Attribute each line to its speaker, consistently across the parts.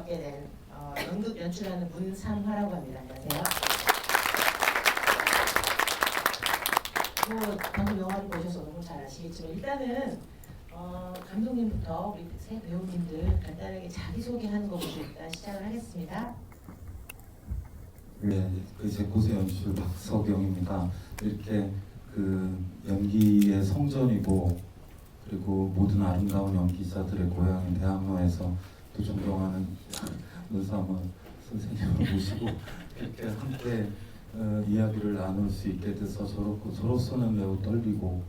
Speaker 1: 맡게 된 연극 연출하는 문상화라고 합니다. 안녕하세요. 뭐 방금 영화를 보셔서 너무 잘 아시겠지만 일단은 감독님부터 우리 세 배우님들 간단하게 자기소개하는 것부터 일단 시작을 하겠습니다.
Speaker 2: 네, 제 곳의 연출 박석영입니다. 이렇게 그 연기의 성전이고 그리고 모든 아름다운 연기자들의 고향인 대학로에서 또 존경하는 노사모 선생님을 모시고 이렇게 함께 이야기를 나눌 수 있게 돼서 저로서는 매우 떨리고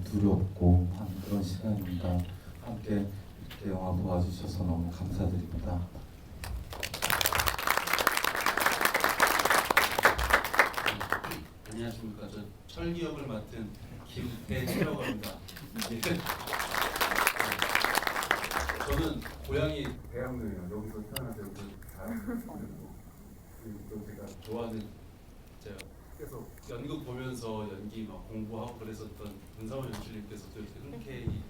Speaker 2: 두렵고 한 그런 시간입니다. 함께 이렇게 영화 보아주셔서 너무 감사드립니다.
Speaker 3: 안녕하십니까. 저 철기 역을 맡은 김태희라고 합니다. 저는 고향이 대학로예요. 여기서 태어나서 여기서 또 제가 좋아하는 제가 계속 연극 보면서 연기 막 공부하고 그랬었던 문상원 연출님께서 또 이렇게 흔쾌히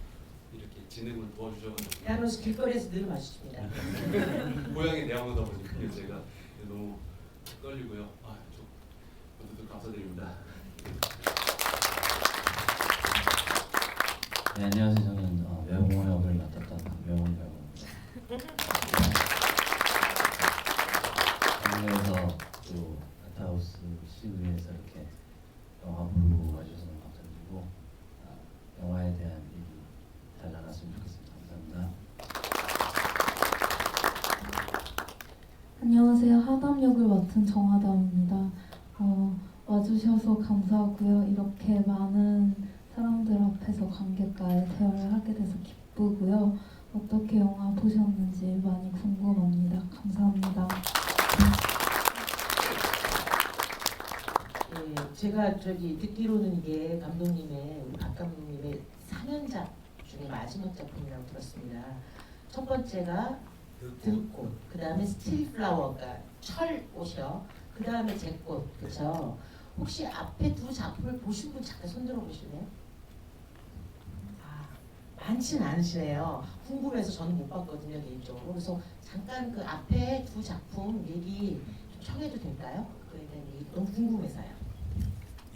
Speaker 3: 이렇게 진행을 도와주셔가지고
Speaker 1: 대학로에서 길거리에서 늘 마주칩니다.
Speaker 3: 고향이 대학로다 보니까 제가 너무 떨리고요. 좀 모두들 감사드립니다.
Speaker 4: 네, 안녕하세요. 저는 명호 역을 맡았던 명호 배우입니다. 한국에서 또 아트하우스 시위에서 이렇게 영화 보러 와주셔서 너무 감사드리고 영화에 대한 얘기 잘 나눴으면 좋겠습니다. 감사합니다.
Speaker 5: 안녕하세요. 하담 역을 맡은 정하담입니다. 와주셔서 감사하고요. 이렇게 많은 사람들 앞에서 관객과의 대화를 하게 돼서 기쁘고요. 어떻게 영화 보셨는지 많이 궁금합니다. 감사합니다.
Speaker 1: 예, 제가 듣기로는 이게 감독님의 우리 박 감독님의 4년작 중에 마지막 작품이라고 들었습니다. 첫 번째가 들꽃, 그 다음에 스틸플라워가 철꽃이요. 그 다음에 제꽃, 그렇죠? 혹시 앞에 두 작품을 보신 분 잠깐 손들어 보실래요? 많지는 않으시네요. 궁금해서 저는 못 봤거든요, 개인적으로. 그래서 잠깐 그 앞에 두 작품 얘기 좀 청해도 될까요? 그거에 대한 얘기 너무 궁금해서요.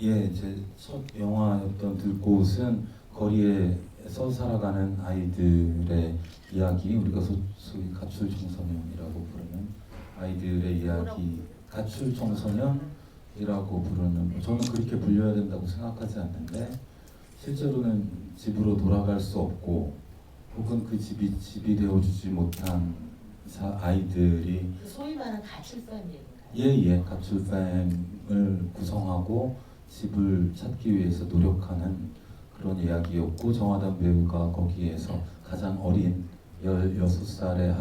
Speaker 2: 예, 제 첫 영화였던 들꽃은 거리에서 살아가는 아이들의 이야기, 우리가 소위 가출 청소년이라고 부르는 아이들의 이야기, 가출 청소년이라고 부르는, 저는 그렇게 불려야 된다고 생각하지 않는데 실제로는 집으로 돌아갈 수 없고 혹은 그 집이 되어주지 못한 아이들이
Speaker 1: 소위 말하는 가출fam얘기인가요?
Speaker 2: 예예 가출팸을 구성하고 집을 찾기 위해서 노력하는 그런 이야기였고 정하담 배우가 거기에서 가장 어린 16살의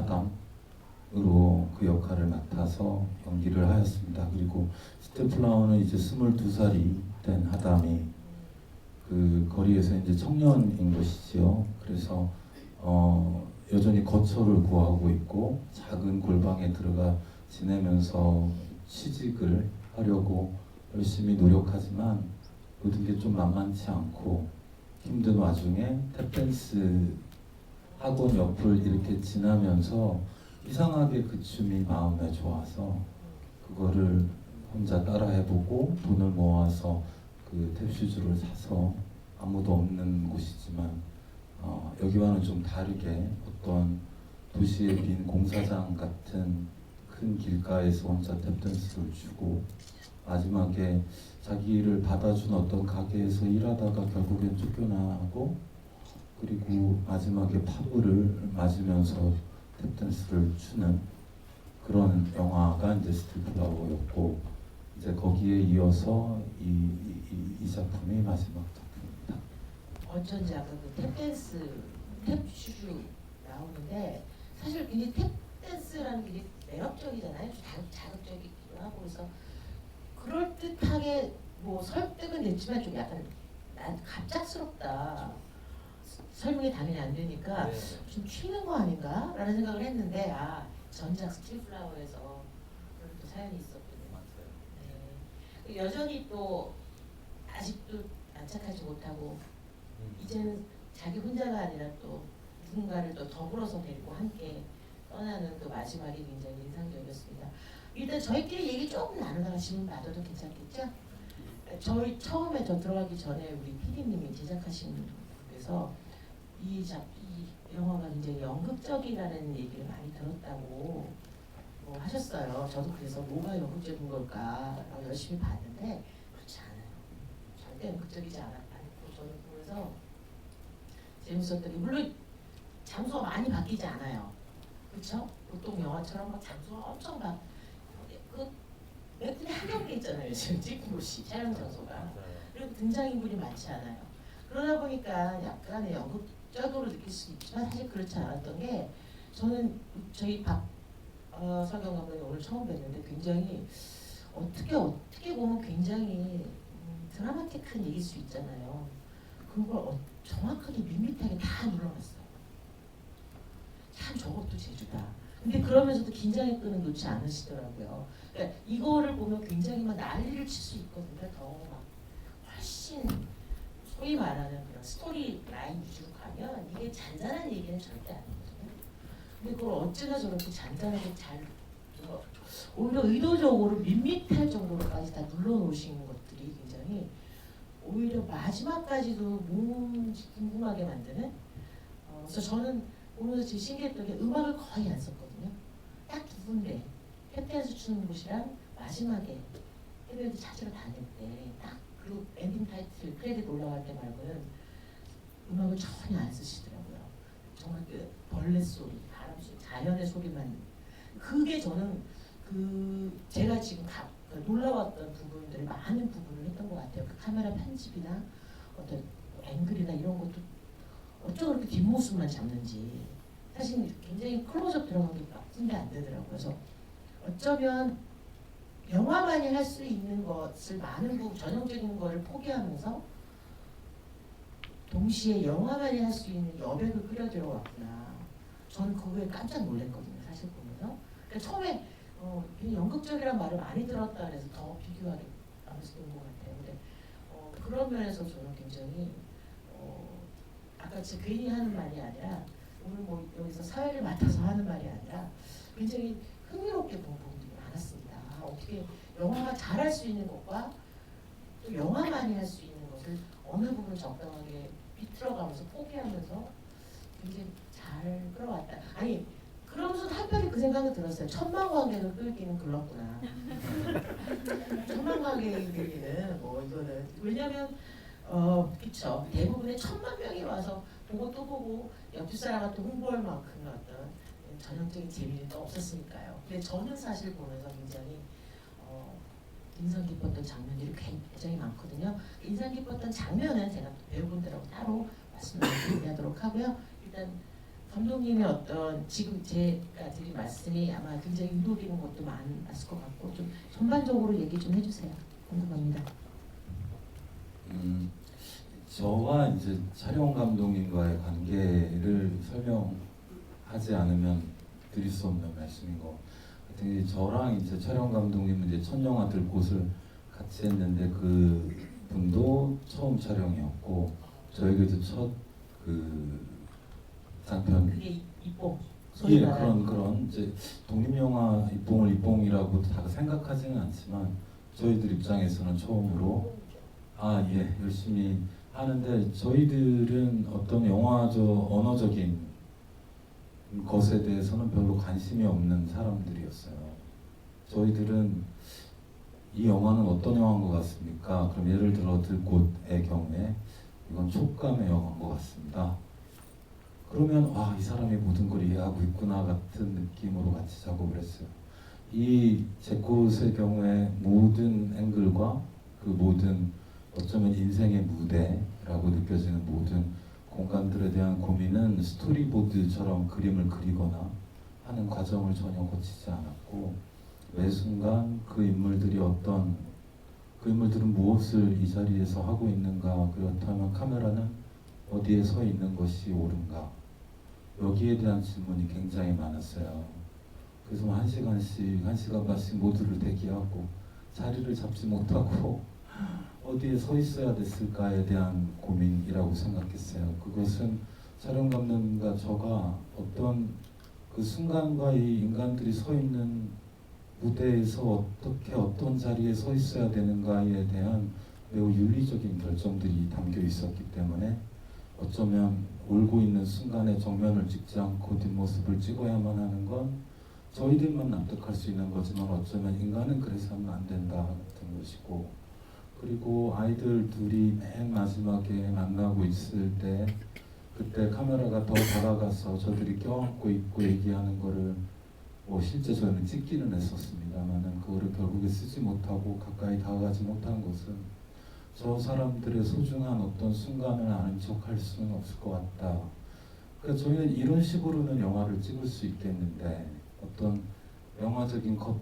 Speaker 2: 하담으로 그 역할을 맡아서 연기를 하였습니다. 그리고 스틸플라워는 이제 22살이 된 하담이 그 거리에서 이제 청년인 것이지요. 그래서 여전히 거처를 구하고 있고 작은 골방에 들어가 지내면서 취직을 하려고 열심히 노력하지만 모든 게 좀 만만치 않고 힘든 와중에 탭댄스 학원 옆을 이렇게 지나면서 이상하게 그 춤이 마음에 좋아서 그거를 혼자 따라 해보고 돈을 모아서 그 탭슈즈를 사서 아무도 없는 곳이지만 여기와는 좀 다르게 어떤 도시의 빈 공사장 같은 큰 길가에서 혼자 탭댄스를 추고 마지막에 자기를 받아준 어떤 가게에서 일하다가 결국엔 쫓겨나고 그리고 마지막에 파브를 맞으면서 탭댄스를 추는 그런 영화가 이제 스틸플라워였고 이제 거기에 이어서 이 작품이 마지막 작품입니다.
Speaker 1: 어쩐지 아까 그 탭댄스, 탭슈즈 나오는데 사실 굉장히 탭댄스라는 게 매력적이잖아요. 자극적이기도 하고 그래서 그럴듯하게 뭐 설득은 됐지만 좀 약간 난 갑작스럽다. 설명이 당연히 안 되니까 좀 튀는 거 아닌가? 라는 생각을 했는데 전작 스틸플라워에서 그런 또 사연이 있었군요. 네. 여전히 또 아직도 안착하지 못하고 이제는 자기 혼자가 아니라 또 누군가를 또 더불어서 데리고 함께 떠나는 그 마지막이 굉장히 인상적이었습니다. 일단 저희끼리 얘기 조금 나누다가 질문 받아도 괜찮겠죠? 저희 처음에 저 들어가기 전에 우리 PD님이 제작하신 분께서 이 영화가 굉장히 연극적이라는 얘기를 많이 들었다고 하셨어요. 저도 그래서 뭐가 연극적인 걸까 열심히 봤는데 그렇지 않아요. 절대 연극적이지 않았고 저는 보면서 재밌었던 게 물론 장소가 많이 바뀌지 않아요. 그렇죠? 보통 영화처럼 막 장소가 엄청 그 매트에 한정돼 있잖아요. 지금 찍은 곳이 촬영 장소가. 그리고 등장인물이 많지 않아요. 그러다 보니까 약간의 연극적으로 느낄 수 있지만 사실 그렇지 않았던 게 저는 저희 박석영 감독이 오늘 처음 뵀는데 굉장히 어떻게 보면 굉장히 드라마틱한 얘기일 수 있잖아요. 그걸 정확하게 밋밋하게 다 눌러놨어요. 참 저것도 재주다. 근데 그러면서도 긴장의 끈은 놓지 않으시더라고요. 그러니까 이거를 보면 굉장히 막 난리를 칠 수 있거든요. 더 막 훨씬 소위 말하는 그런 스토리 라인 위주로 가면 이게 잔잔한 얘기는 절대 아니거든요. 근데 그걸 어찌나 저렇게 잔잔하게 잘 오히려 의도적으로 밋밋할 정도로까지 다 눌러놓으신 것들이 굉장히 오히려 마지막까지도 뭔지 궁금하게 만드는 그래서 저는 보면서 제일 신기했던 게 음악을 거의 안 썼거든요. 딱 두 군데 캡틴에서 추는 곳이랑 마지막에 해외도 찾으러 다닐 때 딱 그리고 엔딩 타이틀 크레딧 올라갈 때 말고는 음악을 전혀 안 쓰시더라고요. 정말 그 벌레 소리, 바람 소리, 자연의 소리만 그게 저는 제가 지금 놀라웠던 부분들을 많은 부분을 했던 것 같아요. 그 카메라 편집이나 어떤 앵글이나 이런 것도 어쩜 그렇게 뒷모습만 잡는지 사실 굉장히 클로즈업 들어간 게 빡진데 안 되더라고요. 그래서 어쩌면 영화만이 할 수 있는 것을 많은 전형적인 거를 포기하면서 동시에 영화만이 할 수 있는 여백을 끌어 들어왔구나. 저는 그거에 깜짝 놀랐거든요. 사실 보면서. 그러니까 처음에 연극적이란 말을 많이 들었다 그래서 더 비교하게 나왔던 것 같아요. 근데 그런 면에서 저는 굉장히 아까 제 괜히 하는 말이 아니라 오늘 뭐 여기서 사회를 맡아서 하는 말이 아니라 굉장히 흥미롭게 본 부분들이 많았습니다. 어떻게 영화가 잘할 수 있는 것과 또 영화만이 할 수 있는 것을 어느 부분 적당하게 비틀어가면서 포기하면서 굉장히 잘 끌어왔다. 아니 그러면서 한편에 그 생각이 들었어요. 천만 관객을 끌기는 글렀구나. 천만 관객을 끌기는 뭐 이거는 왜냐면 그쵸 대부분의 1000만 명이 와서 보고 또 보고 옆집 사람한테 홍보할 만큼의 어떤 전형적인 재미는 또 없었으니까요. 근데 저는 사실 보면서 굉장히 인상 깊었던 장면들이 굉장히 많거든요. 인상 깊었던 장면은 제가 배우분들하고 따로 말씀을 드리도록 하고요. 일단 감독님의 어떤 지금 제가 드린 말씀이 아마 굉장히 의도 깊은 것도 많았을 것 같고 좀 전반적으로 얘기 좀 해주세요. 궁금합니다.
Speaker 2: 저와 이제 촬영 감독님과의 관계를 설명하지 않으면 드릴 수 없는 말씀인 것 같은 게 저랑 이제 촬영 감독님은 이제 첫 영화들 곳을 같이 했는데 그 분도 처음 촬영이었고 저에게도 첫 장편
Speaker 1: 그게 입봉
Speaker 2: 예 그런 이제 독립영화 입봉을 입봉이라고 다 생각하지는 않지만 저희들 입장에서는 처음으로 예 열심히 하는데 저희들은 어떤 영화적 언어적인 것에 대해서는 별로 관심이 없는 사람들이었어요. 저희들은 이 영화는 어떤 영화인 것 같습니까? 그럼 예를 들어 들꽃의 경우에 이건 촉감의 영화인 것 같습니다. 그러면 이 사람이 모든 걸 이해하고 있구나 같은 느낌으로 같이 작업을 했어요. 이 제꽃의 경우에 모든 앵글과 그 모든 어쩌면 인생의 무대라고 느껴지는 모든 공간들에 대한 고민은 스토리보드처럼 그림을 그리거나 하는 과정을 전혀 거치지 않았고 매 순간 그 인물들이 그 인물들은 무엇을 이 자리에서 하고 있는가, 그렇다면 카메라는 어디에 서 있는 것이 옳은가, 여기에 대한 질문이 굉장히 많았어요. 그래서 한 시간 반씩 모두를 대기하고 자리를 잡지 못하고 어디에 서 있어야 됐을까에 대한 고민이라고 생각했어요. 그것은 촬영 감독님과 저가 어떤 그 순간과 이 인간들이 서 있는 무대에서 어떻게 어떤 자리에 서 있어야 되는가에 대한 매우 윤리적인 결정들이 담겨 있었기 때문에 어쩌면 울고 있는 순간에 정면을 찍지 않고 뒷모습을 찍어야만 하는 건 저희들만 납득할 수 있는 거지만 어쩌면 인간은 그래서 하면 안 된다 같은 것이고, 그리고 아이들 둘이 맨 마지막에 만나고 있을 때 그때 카메라가 더 다가가서 저들이 껴안고 있고 얘기하는 거를 뭐 실제 저는 찍기는 했었습니다만은 그거를 결국에 쓰지 못하고 가까이 다가가지 못한 것은 저 사람들의 소중한 어떤 순간을 아는 척 할 수는 없을 것 같다. 그러니까 저희는 이런 식으로는 영화를 찍을 수 있겠는데 어떤 영화적인 컷이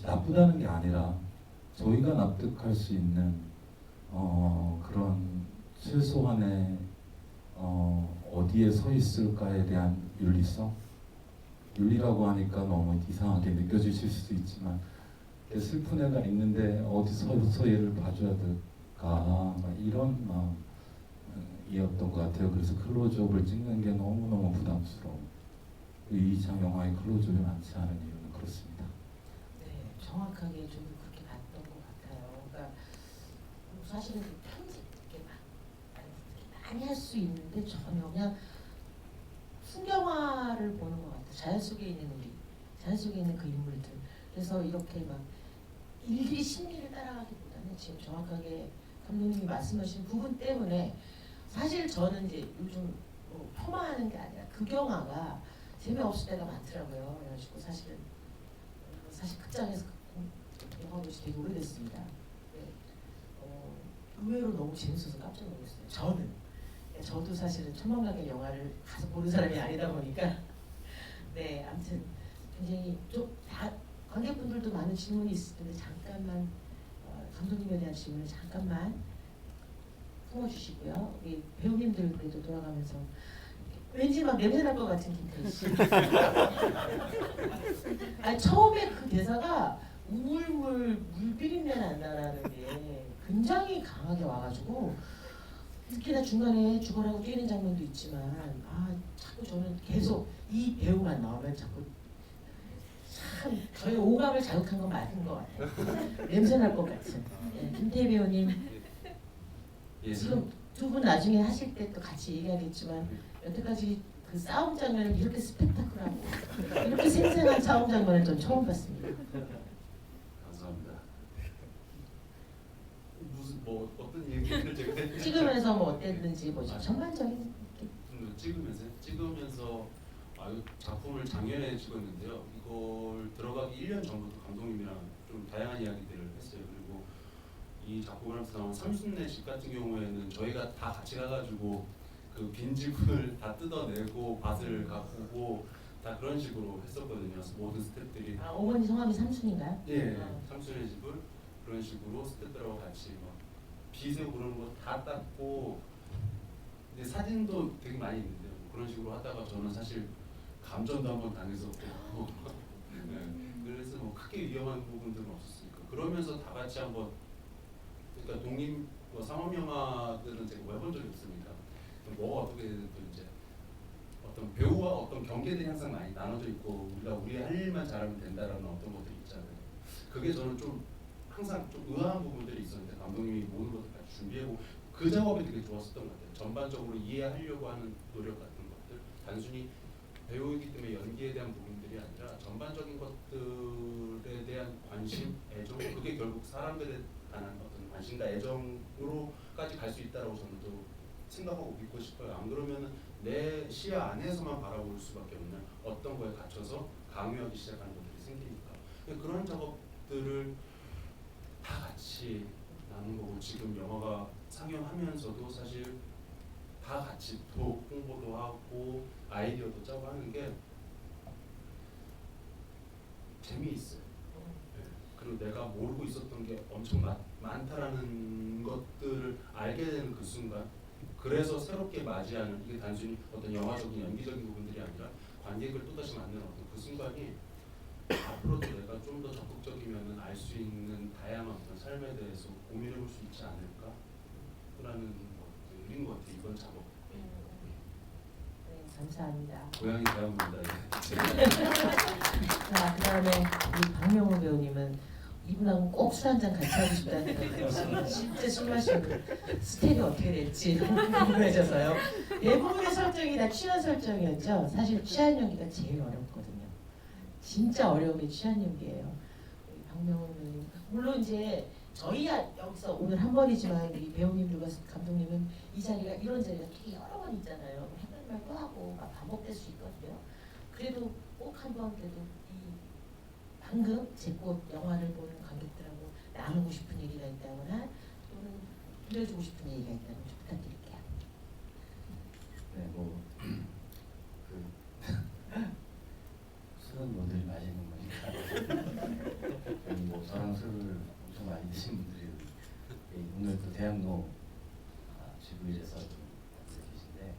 Speaker 2: 나쁘다는 게 아니라 저희가 납득할 수 있는 그런 최소한의 어디에 서 있을까에 대한 윤리성? 윤리라고 하니까 너무 이상하게 느껴지실 수도 있지만 슬픈 애가 있는데 어디서부터 얘를 봐줘야 될까 이런 마음이었던 것 같아요. 그래서 클로즈업을 찍는 게 너무너무 부담스러워. 이장 영화의 클로즈업이 많지 않은 이유는 그렇습니다.
Speaker 1: 네, 정확하게 저도 그렇게 봤던 것 같아요. 그러니까 사실은 그 편집 이렇게 많이 할 수 있는데 전혀 그냥 풍경화를 보는 것 같아요. 자연 속에 있는 우리, 자연 속에 있는 그 인물들. 그래서 이렇게 막 일일이 심리를 따라가기보다는 지금 정확하게 감독님이 말씀하신 부분 때문에 사실 저는 이제 요즘 뭐 폄하하는 게 아니라 극영화가 재미없을 때가 많더라고요. 그래가지고 사실 극장에서 영화 본 지 되게 오래됐습니다. 네. 의외로 너무 재밌어서 깜짝 놀랐어요. 저도 사실은 천만가게 영화를 가서 보는 사람이 아니다 보니까 네, 아무튼 굉장히 좀 다 관객분들도 많은 질문이 있을 텐데 잠깐만 감독님에 대한 질문을 잠깐만 풀어주시고요. 우리 배우님들 그래도 돌아가면서 왠지 막 냄새 날 것 같은 김태희 씨. 아니, 처음에 그 대사가 우물물 물비린내 난다라는 게 굉장히 강하게 와가지고 특히나 중간에 죽어라고 뛰는 장면도 있지만 자꾸 저는 계속 이 배우만 나오면 자꾸 참 저희 오감을 자극한 건 맞은 것 같아요. 냄새 날 것 같은. 네, 김태희 배우님
Speaker 3: 예.
Speaker 1: 지금 두 분 나중에 하실 때 또 같이 얘기하겠지만 여태까지 그 싸움 장면을 이렇게 스펙타클하고 이렇게 생생한 싸움 장면을 전 처음 봤습니다.
Speaker 3: 감사합니다. 무슨 뭐 어떤 얘기를 제가
Speaker 1: 찍으면서 뭐 어땠는지 뭐죠? 전반적인
Speaker 3: 찍으면서 이 작품을 작년에 찍었는데요. 이걸 들어가기 1년 전부터 감독님이랑 좀 다양한 이야기들을 했어요. 그리고 이 작품을 하면서 나온 30내 집 같은 경우에는 저희가 다 같이 가가지고 그 빈집을 다 뜯어내고 밭을 가꾸고 다 그런 식으로 했었거든요. 그래서 모든 스태프들이
Speaker 1: 어머니 성함이 삼순인가요?
Speaker 3: 예, 삼촌의 집을 그런 식으로 스태프들하고 같이 막 빗에 그런 거 다 닦고 근데 사진도 되게 많이 있는데요. 그런 식으로 하다가 저는 사실 감전도 한번 당했었고 네, 그래서 뭐 크게 위험한 부분들은 없었으니까 그러면서 다 같이 한번 그러니까 독립 뭐 상업 영화들은 제가 해본 적이 없습니다. 뭐가 어떻게 되든 또 이제 어떤 배우와 어떤 경계들이 항상 많이 나눠져 있고 우리가 우리의 할 일만 잘하면 된다라는 어떤 것들이 있잖아요. 그게 저는 좀 항상 좀 의아한 부분들이 있었는데 감독님이 모든 것들 같이 준비하고 그 작업이 되게 좋았었던 것 같아요. 전반적으로 이해하려고 하는 노력 같은 것들 단순히 배우이기 때문에 연기에 대한 부분들이 아니라 전반적인 것들에 대한 관심, 애정 그게 결국 사람들에 관한 어떤 관심과 애정으로까지 갈 수 있다라고 저는 또 생각하고 믿고 싶어요. 안 그러면 내 시야 안에서만 바라볼 수밖에 없는 어떤 거에 갇혀서 강요하기 시작하는 것들이 생기니까 그런 작업들을 다 같이 나눈 거고 지금 영화가 상영하면서도 사실 다 같이 또 홍보도 하고 아이디어도 짜고 하는 게 재미있어요. 네. 그리고 내가 모르고 있었던 게 엄청 많다라는 것들을 알게 되는 그 순간 그래서 새롭게 맞이하는 이게 단순히 어떤 영화적인 연기적인 부분들이 아니라 관객을 또다시 만드는 어떤 그 순간이 앞으로도 내가 좀 더 적극적이면 알 수 있는 다양한 어떤 삶에 대해서 고민해 볼 수 있지 않을까라는 것들인 것 같아요. 이번 작업.
Speaker 1: 감사합니다.
Speaker 3: 고향이 대학입니다.
Speaker 1: 자, 그다음에 우리 박명호 배우님은 이분하고 꼭 술 한잔 같이 하고 싶다는 생각이 실제 술 마시는 스텝이 어떻게 될지 너무 궁금해져서요. 대부분의 설정이 다 취한 설정이었죠. 사실 취한 연기가 제일 어렵거든요. 진짜 어려운 게 취한 연기예요. 우리 박명호 배우님 물론 이제 저희야 여기서 오늘 한 번이지만 우리 배우님들과 감독님은 이 자리가 이런 자리가 되게 여러 번 있잖아요. 했던 말 또 하고 막 반복될 수 있거든요. 그래도 꼭 한 번 그래도 이 방금 제 꽃 영화를 보는 관객들하고 나누고 싶은 얘기가 있다거나 또는 들려주고 싶은 얘기가 있다면 좀 부탁드릴게요.
Speaker 4: 네, 뭐 술은 뭐늘 마시는 거니까 뭐 저랑 술을 엄청 많이 드신 분들이 오늘 또 대학로 GV에서 계신데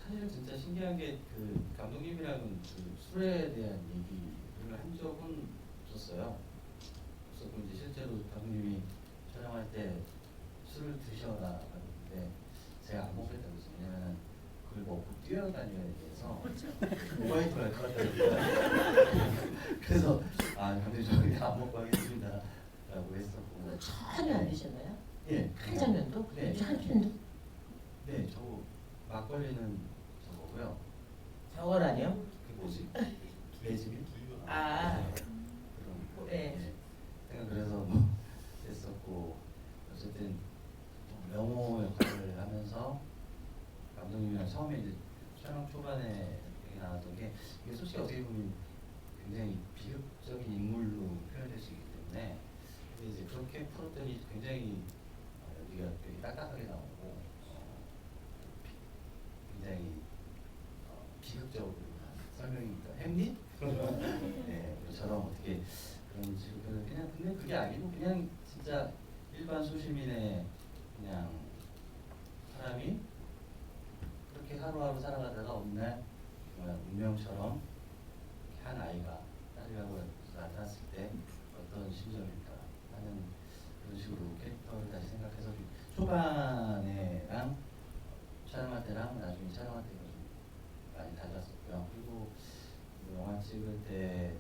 Speaker 4: 사실은 진짜 신기한 게 그 감독님이랑은 그 술에 대한 얘기를 한 적은 없었어요. 그래서 이제 실제로 감독님이 촬영할 때 술을 드셔라 하는데 제가 안 먹겠다고 했어요. 왜냐면 그걸 먹고 뛰어다녀야 돼서 오바이트 할 것 같아요. 그래서 감독님 저희 안 먹고 하겠습니다 라고 했었고.
Speaker 1: 전혀 안 드셨나요?
Speaker 4: 예.
Speaker 1: 한 장면도?
Speaker 4: 네.
Speaker 1: 한 편도?
Speaker 4: 네, 저 막걸리는 저거고요.
Speaker 1: 저거라뇨?
Speaker 4: 그게 뭐지? 매집이?
Speaker 1: 아,
Speaker 4: 그런.
Speaker 1: 네.
Speaker 4: 그래서 뭐 했었고 어쨌든 명호 역할을 하면서 감독님이랑 처음에 이제 촬영 초반에 얘기 나왔던 게 이게 솔직히 어떻게 보면 굉장히 비극적인 인물로 표현될 수 있기 때문에 근데 이제 그렇게 풀었더니 굉장히 여기가 되게 딱딱하게 나오고 굉장히 비극적으로 설명이니까 햄릿? 네, 저처럼 어떻게 그런 식으로 그냥 근데 그게 아니고 그냥 진짜 일반 소시민의 그냥 사람이 그렇게 하루하루 살아가다가 어느 날 정말 운명처럼 한 아이가 딸이라고 나타났을 때 어떤 심정일까 하는 그런 식으로 캐릭터를 다시 생각해서 초반에랑 촬영할 때랑 나중에 촬영할 때가 좀 많이 달랐었고요. 그리고 영화 찍을 때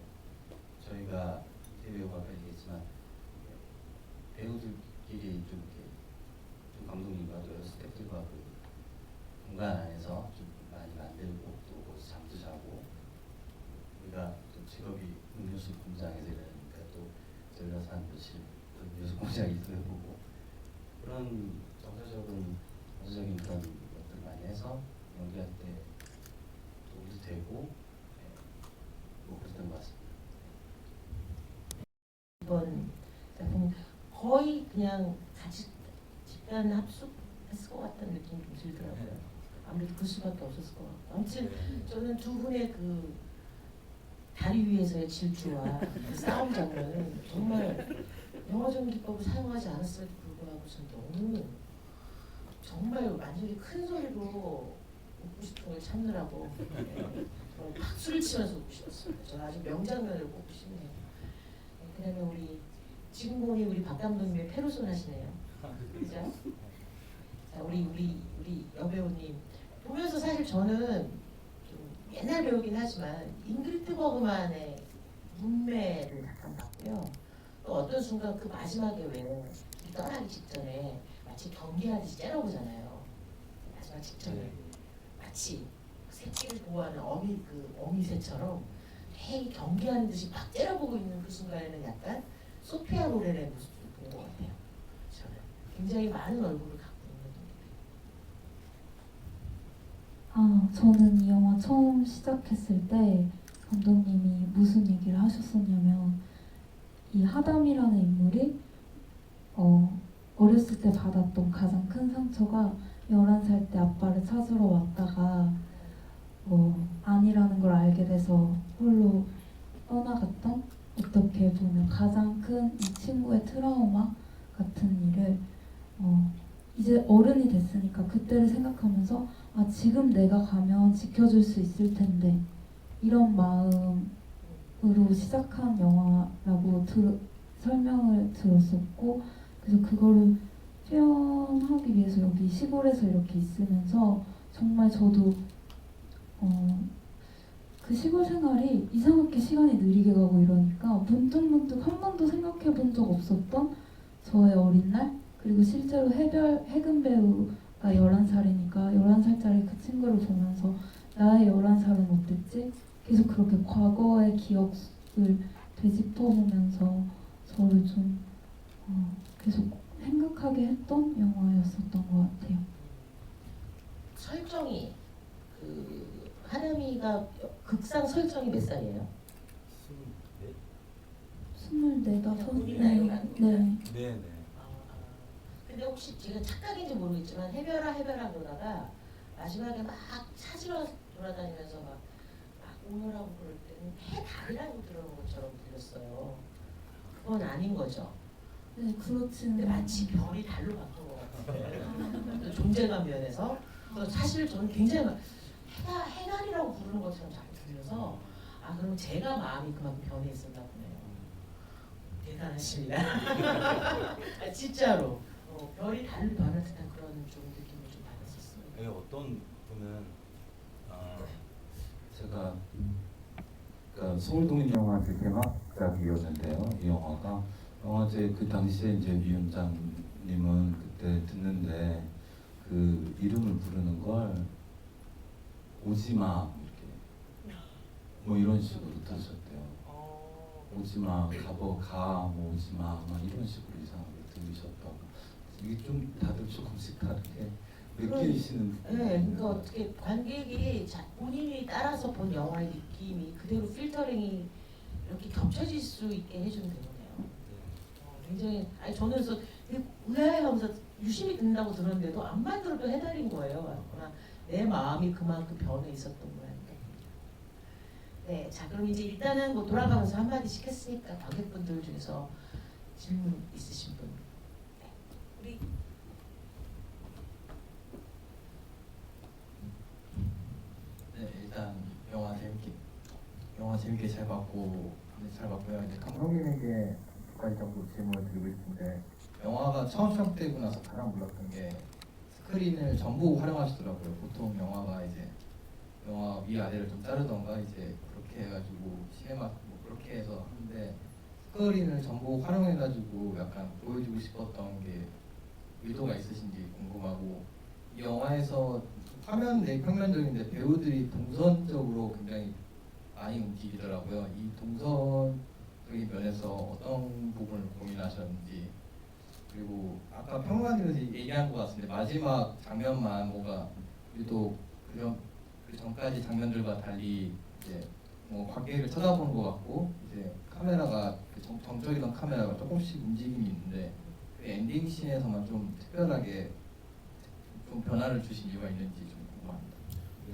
Speaker 4: 저희가 배우가 아까 얘기했지만 배우들끼리 좀 이렇게 좀 감독님과 또 스태프들과 그 공간 안에서 좀 많이 만들고 또 거기서 잠도 자고 우리가 또 직업이 음료수 공장에서 일하니까 또 저희가 한 며칠 음료수 공장 일도 해보고 그런 정서적인 그런 것들 많이 해서 연기할 때 도움도 되고 뭐 그랬던 것 같습니다.
Speaker 1: 이번 작품 거의 그냥 같이 집단 합숙했을 것 같다는 느낌이 좀 들더라고요. 아무래도 그 수밖에 없었을 것 같고 아무튼 저는 두 분의 그 다리 위에서의 질주와 그 싸움 장면은 정말 영화적 기법을 사용하지 않았음에도 불구하고 전 너무 정말 완전히 큰 소리로 웃고 싶은 걸 참느라고 박수를 치면서 웃고 싶었습니다. 저는 아주 명장면을 꼽고 싶네요. 그다음에 우리 지금 보니 우리 박 감독님의 페루손 하시네요. 그죠? 자, 우리 여배우님 보면서 사실 저는 좀 옛날 배우긴 하지만 잉그리트 버그만의 문매를 잠깐 봤고요. 또 어떤 순간 그 마지막에 왜 떠나기 직전에 마치 경계하듯이 째려보잖아요. 마지막 직전에 마치 새끼를 보호하는 어미새처럼 되게 경계하는 듯이 막 째려보고 있는 그 순간에는 약간 소피아 로렌의 모습을 본 것 같아요. 저는 굉장히 많은 얼굴을 갖고 있는
Speaker 5: 저는 이 영화 처음 시작했을 때 감독님이 무슨 얘기를 하셨었냐면 이 하담이라는 인물이 어렸을 때 받았던 가장 큰 상처가 11살 때 아빠를 찾으러 왔다가 아니라는 걸 알게 돼서 홀로 떠나갔던 어떻게 보면 가장 큰 이 친구의 트라우마 같은 일을 이제 어른이 됐으니까 그때를 생각하면서 지금 내가 가면 지켜줄 수 있을 텐데 이런 마음으로 시작한 영화라고 설명을 들었었고 그래서 그거를 표현하기 위해서 여기 시골에서 이렇게 있으면서 정말 저도 그 시골 생활이 이상하게 시간이 느리게 가고 이러니까 문득문득 한 번도 생각해 본 적 없었던 저의 어린 날, 그리고 실제로 해금 배우가 11살이니까 11살짜리 그 친구를 보면서 나의 11살은 어땠지? 계속 그렇게 과거의 기억을 되짚어보면서 저를 좀 계속 생각하게 했던 영화였었던 것 같아요.
Speaker 1: 설정이 그 하람이가 극상 설정이 몇 살이에요?
Speaker 5: 24, 5.
Speaker 1: 본인 나이가
Speaker 5: 네.
Speaker 2: 네네.
Speaker 1: 근데 혹시 제가 착각인지 모르겠지만 해별아 그러다가 마지막에 막 찾으러 돌아다니면서 막 오느라고 그럴 때는 해달이라고 들어온 것처럼 들렸어요. 그건 아닌 거죠.
Speaker 5: 네, 그렇지는
Speaker 1: 근데 마치 별이 달로 바뀐 것 같아요. 존재감 면에서. 그래서 사실 저는 굉장히 막 해달이라고 부르는 것처럼 자꾸 들려서 그럼 제가 마음이 그만큼 변해 있었나 보네요. 대단하십니다. 진짜로 별이 달로 변할 듯한 그런 좀 느낌을 좀 받았었어요.
Speaker 2: 네, 어떤 분은 제가 그러니까 서울동인영화제 개막작이었는데요. 이 영화가 영화제 그 당시에 이제 위원장님은 그때 듣는데 그 이름을 부르는 걸 오지마 이렇게 뭐 이런 식으로 들으셨대요. 오지마 뭐 오지마 막 이런 식으로 이상하게 들으셨다고. 이게 좀 다들 조금씩 다르게 느끼시는 부분이
Speaker 1: 네,
Speaker 2: 있는
Speaker 1: 그러니까
Speaker 2: 것
Speaker 1: 어떻게 관객이 본인이 따라서 본 영화의 느낌이 그대로 필터링이 이렇게 겹쳐질 수 있게 해주는 배우네요. 굉장히 저는 그래서 의아해하면서 유심히 듣는다고 들었는데도 안만 들어도 해달인 거예요. 그러나 내 마음이 그만큼 변해 있었던 모양입니다. 네, 자 그럼 이제 일단은 뭐 돌아가면서 한마디씩 했으니까 관객분들 중에서 질문 있으신 분? 네, 우리
Speaker 6: 네, 일단 영화 재밌게 잘 봤고요. 이제 감독님에게 두 가지 정도 질문을 드리고 싶은데, 영화가 처음 시작되고 나서 가장 놀랐던 게 스크린을 전부 활용하시더라고요. 보통 영화가 이제 영화 위아래를 좀 자르던가 이제 그렇게 해가지고 시네마 뭐 그렇게 해서 하는데, 스크린을 전부 활용해가지고 약간 보여주고 싶었던 게 의도가 있으신지 궁금하고, 이 영화에서 화면 내 평면적인데 배우들이 동선적으로 굉장히 많이 움직이더라고요. 이 동선적인 면에서 어떤 부분을 고민하셨는지, 그리고 아까 평론가님께서 얘기한 것 같은데 마지막 장면만 뭔가 유독 그 전까지 장면들과 달리 이제 뭐 관객을 쳐다보는 것 같고, 이제 카메라가 정적이던 카메라가 조금씩 움직임이 있는데 그 엔딩 씬에서만 좀 특별하게 좀 변화를 주신 이유가 있는지 좀 궁금합니다.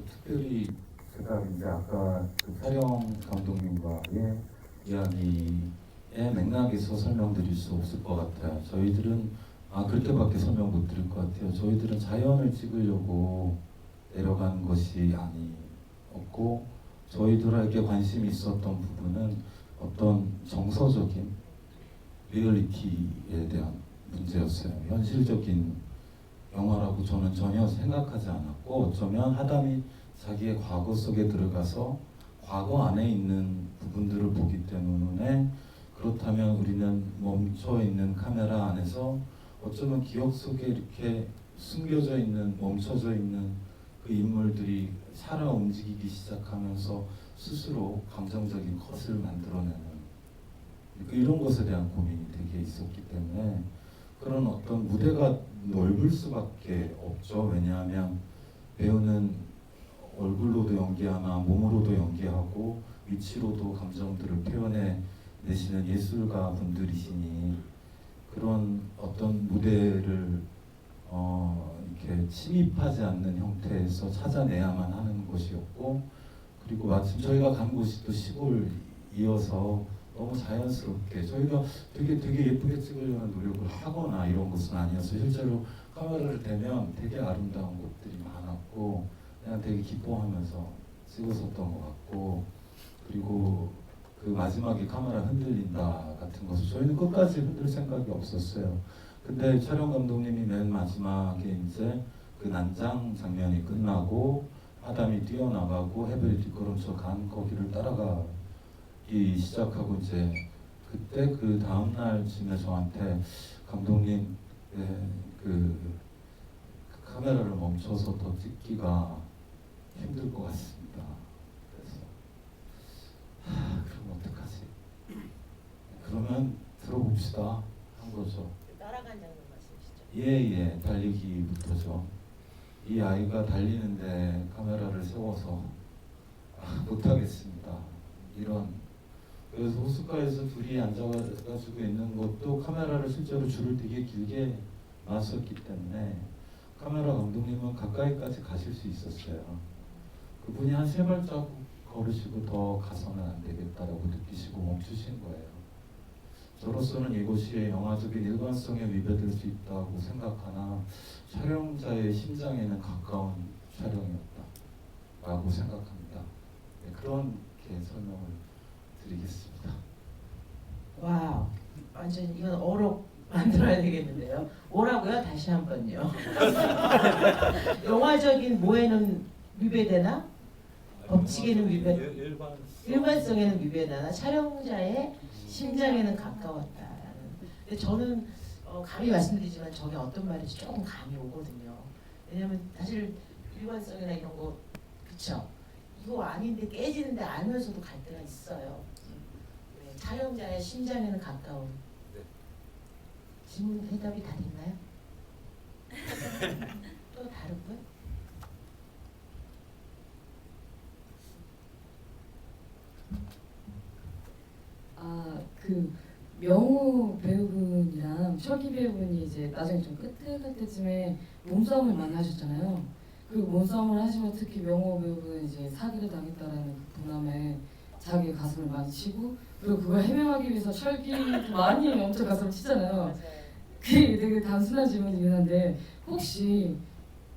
Speaker 2: 특별히 제가 이제 아까 그 촬영 감독님과의 이야기의 맥락에서 설명드릴 수 없을 것 같아요. 저희들은 그렇게밖에 설명 못 드릴 것 같아요. 저희들은 자연을 찍으려고 내려간 것이 아니었고, 저희들에게 관심이 있었던 부분은 어떤 정서적인 리얼리티에 대한 문제였어요. 현실적인 영화라고 저는 전혀 생각하지 않았고, 어쩌면 하담이 자기의 과거 속에 들어가서 과거 안에 있는 부분들을 보기 때문에, 그렇다면 우리는 멈춰 있는 카메라 안에서 어쩌면 기억 속에 이렇게 숨겨져 있는, 멈춰져 있는 그 인물들이 살아 움직이기 시작하면서 스스로 감정적인 컷을 만들어내는 이런 것에 대한 고민이 되게 있었기 때문에, 그런 어떤 무대가 넓을 수밖에 없죠. 왜냐하면 배우는 얼굴로도 연기하나 몸으로도 연기하고 위치로도 감정들을 표현해 내시는 예술가 분들이시니, 그런 어떤 무대를 이렇게 침입하지 않는 형태에서 찾아내야만 하는 것이었고, 그리고 마침 저희가 간 곳이 또 시골이어서 너무 자연스럽게 저희가 되게 예쁘게 찍으려는 노력을 하거나 이런 것은 아니었어요. 실제로 카메라를 대면 되게 아름다운 곳들이 많았고 그냥 되게 기뻐하면서 찍었었던 것 같고, 그리고 그 마지막에 카메라 흔들린다 같은 것을 저희는 끝까지 흔들 생각이 없었어요. 근데 촬영 감독님이 맨 마지막에 이제 그 난장 장면이 끝나고 아담이 뛰어나가고 헤벨이 뒷걸음쳐 간 거기를 따라가기 시작하고 이제 그때 그 다음 날쯤에 저한테 감독님 그 카메라를 멈춰서 더 찍기가 힘들 것 같습니다. 그래서 그럼 어떡하지? 그러면 들어봅시다 한 거죠.
Speaker 1: 따라간 장면 말씀이시죠?
Speaker 2: 예예, 달리기부터죠. 이 아이가 달리는데 카메라를 세워서 못하겠습니다. 이런. 그래서 호숫가에서 둘이 앉아가지고 있는 것도 카메라를 실제로 줄을 되게 길게 놨었기 때문에 카메라 감독님은 가까이까지 가실 수 있었어요. 그분이 한 3발자국 걸으시고 더 가서는 안 되겠다라고 느끼시고 멈추신 거예요. 저로서는 이것이 영화적인 일관성에 위배될 수 있다고 생각하나 촬영자의 심장에는 가까운 촬영이었다라고 생각합니다. 네, 그렇게 설명을 드리겠습니다.
Speaker 1: 와우, 완전 이건 어록 만들어야 되겠는데요. 뭐라고요? 다시 한 번요. 영화적인 뭐에는 위배되나? 법칙에는 위배, 일관성에는 위배되나? 촬영자의 심장에는 가까웠다라는. 근데 저는 감히 말씀드리지만 저게 어떤 말인지 조금 감이 오거든요. 왜냐면 사실 일관성이나 이런 거 그쵸? 이거 아닌데 깨지는데 알면서도 갈 때가 있어요. 네, 촬영자의 심장에는 가까운. 질문 대답이 다 됐나요? 또 다른 분?
Speaker 7: 그 명호 배우분이랑 철기 배우분이 이제 나중에 좀 끝에 갈 때쯤에 몸싸움을 많이 하셨잖아요. 그 몸싸움을 하시면 특히 명호 배우분 이제 사기를 당했다라는 그 부담에 자기 가슴을 많이 치고 그리고 그걸 해명하기 위해서 철기도 많이 엄청 가슴을 치잖아요. 그게 되게 단순한 질문이긴 한데 혹시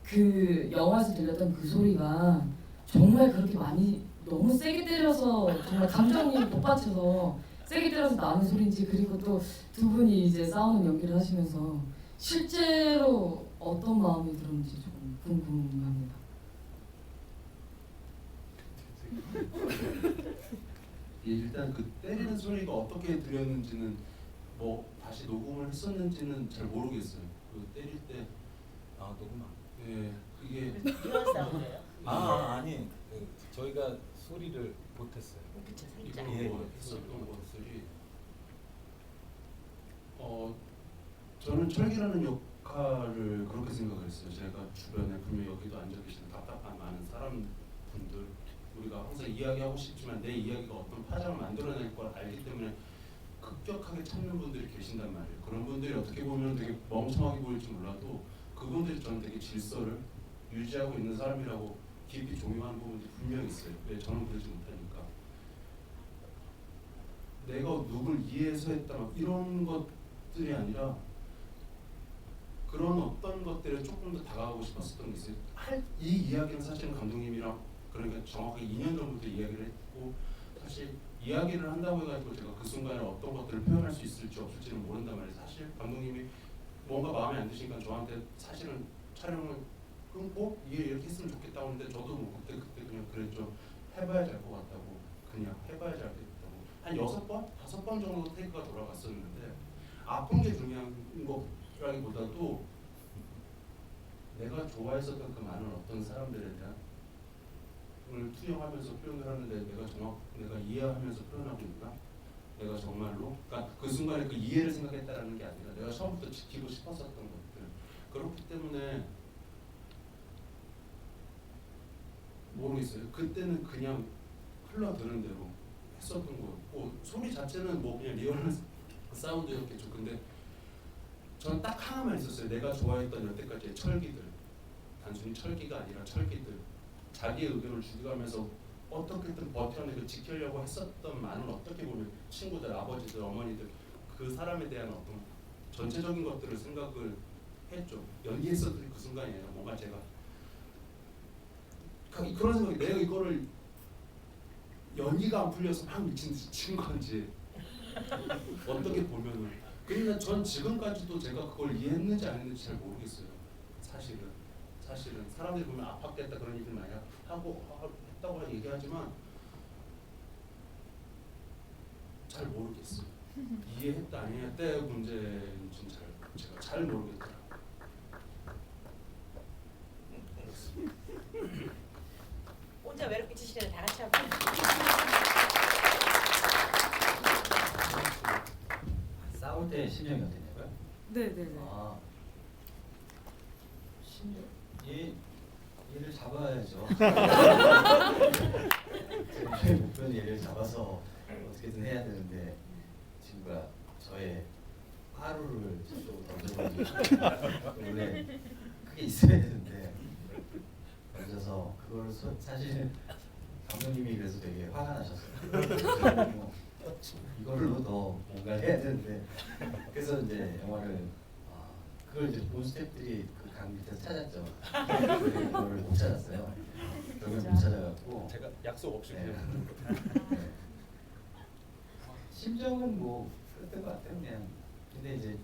Speaker 7: 그 영화에서 들렸던 그 소리가 정말 그렇게 많이 너무 세게 때려서 정말 감정이 복받쳐서 세게 때려서 나는 소리인지 그리고 또 두 분이 이제 싸우는 연기를 하시면서 실제로 어떤 마음이 들었는지 조금 궁금합니다.
Speaker 3: 예, 일단 그 때리는 소리가 어떻게 들렸는지는 뭐 다시 녹음을 했었는지는 잘 모르겠어요. 그 때릴 때
Speaker 8: 녹음한.
Speaker 3: 예, 그게
Speaker 1: 이런 사운드예요?
Speaker 8: 아니 저희가 소리를 못했어요.
Speaker 1: 그쵸,
Speaker 3: 이거
Speaker 1: 살짝.
Speaker 3: 뭐 했었던 것들이 저는 철기라는 역할을 그렇게 생각을 했어요. 제가 주변에 분명 여기도 앉아 계시는 답답한 많은 사람분들 우리가 항상 이야기하고 싶지만 내 이야기가 어떤 파장을 만들어낼 걸 알기 때문에 급격하게 찾는 분들이 계신단 말이에요. 그런 분들이 어떻게 보면 되게 멍청하게 보일지 몰라도 그분들이 저는 되게 질서를 유지하고 있는 사람이라고 깊이 존경하는 부분이 분명히 있어요. 왜 저는 그러지 못하니까. 내가 누굴 이해해서 했다 막 이런 것들이 아니라 그런 어떤 것들에 조금 더 다가가고 싶었던 게 있어요. 이 이야기는 사실은 감독님이랑 그러니까 정확하게 2년 전부터 이야기를 했고 사실 이야기를 한다고 해가지고 제가 그 순간에 어떤 것들을 표현할 수 있을지 없을지는 모른단 말이에요. 사실 감독님이 뭔가 마음에 안 드시니까 저한테 사실은 촬영을 끊고 이렇게 했으면 좋겠다고 하는데 저도 뭐 그때 그냥 그랬죠. 해봐야지 알 것 같다고 그냥 해봐야지 알겠다고 한 6번? 5번 정도 테이크가 돌아갔었는데 아픈 게 중요한 거라기보다도 내가 좋아했었던 그 많은 어떤 사람들에 대한 을 투영하면서 표현을 하는데 내가 이해하면서 표현하고 있나? 내가 정말로 그러니까 그 순간에 그 이해를 생각했다라는 게 아니라 내가 처음부터 지키고 싶었었던 것들 그렇기 때문에 모르겠어요. 그때는 그냥 흘러드는 대로 했었던 거였고 소리 자체는 뭐 그냥 리얼한 사운드였겠죠. 근데 저는 딱 하나만 있었어요. 내가 좋아했던 여태까지의 철기들 단순히 철기가 아니라 철기들 자기의 의견을 죽여가면서 어떻게든 버텨내고 지키려고 했었던 많은 어떻게 보면 친구들, 아버지들, 어머니들 그 사람에 대한 어떤 전체적인 것들을 생각을 했죠. 연기했었던 그 순간이에요. 뭔가 제가 그런 생각이 내가 이거를 연기가 안 풀려서 막 미친 듯이 친 건지 어떻게 보면은 근데 전 지금까지도 제가 그걸 이해했는지 안 했는지 잘 모르겠어요. 사실은 사람들이 보면 아팠겠다 그런 얘기를 많이 했다고 얘기하지만 잘 모르겠어요. 이해했다 안 이해했다의 문제인지 제가 잘 모르겠더라고요.
Speaker 1: 혼자 외롭게 치시는 다 같이 한번.
Speaker 4: 싸울 때 심정이 어땠냐고요?
Speaker 7: 네네네.
Speaker 4: 아, 심정? 얘를 잡아야죠. 제 목표는 얘를 잡아서 어떻게든 해야 되는데 친구가 저의 하루를 저쪽으로 던져가지고 원래 그게 있어야 되는데 던져서 그걸 사실 감독님이 그래서 되게 화가 나셨어요. 이걸로 더 뭔가를 해야 되는데 그래서 이제 영화를 그걸 이제 본 스태프들이 그 강 밑에서 찾았죠. 그걸 못 찾았어요. 결국에 못 찾아갖고
Speaker 8: 제가 약속 없이
Speaker 4: 네.
Speaker 8: 그냥
Speaker 4: 네. 심정은 뭐 그랬던 것 같아요. 그냥 근데 이제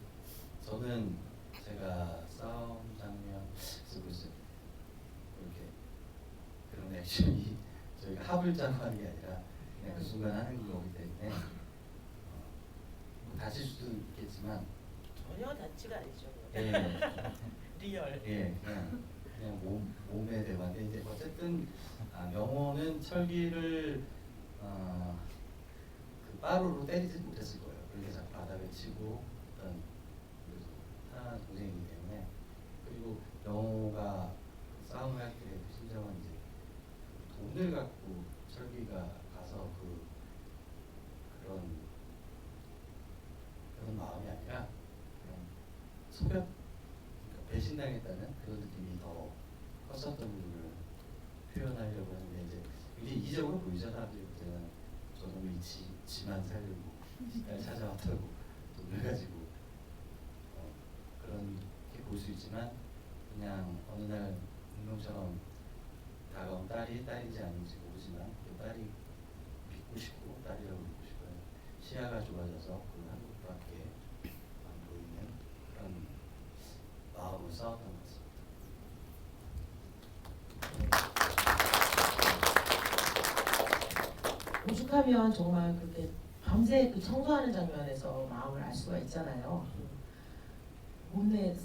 Speaker 4: 저는 제가 싸움 장면 쓰고 있어요. 이렇게 그런 액션이 저희가 합을 짜고 하는 게 아니라 그냥 그 순간 하는 거기 때문에 뭐 다칠 수도 있겠지만
Speaker 1: 전혀 단치가 아니죠.
Speaker 4: 예,
Speaker 1: 리얼.
Speaker 4: 예, 그냥 몸의 대화인데 이제 어쨌든 명호는 철기를 그 빠루로 때리지 못했을 거예요. 그렇게 자꾸 바닥을 치고 어떤 사랑하는 동생이기 때문에 그리고 명호가 싸움을 할 때 그 심정은 이제 돈을 갖고 철기가 가서 그런 마음이 아니라 그냥 소변 그러니까 배신당했다는 그런 느낌이 더 컸었던 부분을 표현하려고 하는데 이제 이게 이기적으로 보이죠. 사람들이 볼 때는 저놈이 지만 살려고 날 찾아왔다고 돈을 가지고 그렇게 볼 수 있지만 그냥 어느 날 운명처럼 다가온 딸이지 아닌지 모르지만 그 딸이 믿고 싶고 딸이라고 믿고 싶어요. 시야가 좁아져서 그 한국밖에 안 보이는 그런 마음으로 싸웠던 것 같습니다.
Speaker 1: 오죽하면 정말 그렇게 밤새 그 청소하는 장면에서 마음을 알 수가 있잖아요. 몸내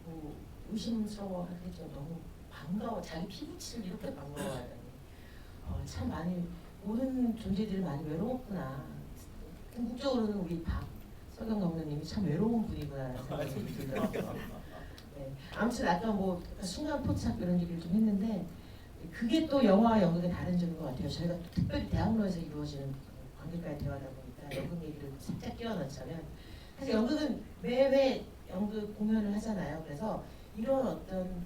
Speaker 1: 뭐 의심스러워 하겠죠. 너무 반가워. 자기 피부치를 이렇게 반가워하다니. 참 많이 모든 존재들이 많이 외로웠구나. 궁극적으로는 우리 박석영 감독님이 참 외로운 분이구나라는 생각이 들더라고요. 네. 아무튼 아까 뭐 순간 포착 이런 얘기를 좀 했는데 그게 또 영화와 연극의 다른 점인 것 같아요. 저희가 또 특별히 대학로에서 이루어지는 관객과의 대화다 보니까 연극 얘기를 살짝 끼워 넣자면 사실 연극은 매회 연극 공연을 하잖아요. 그래서 이런 어떤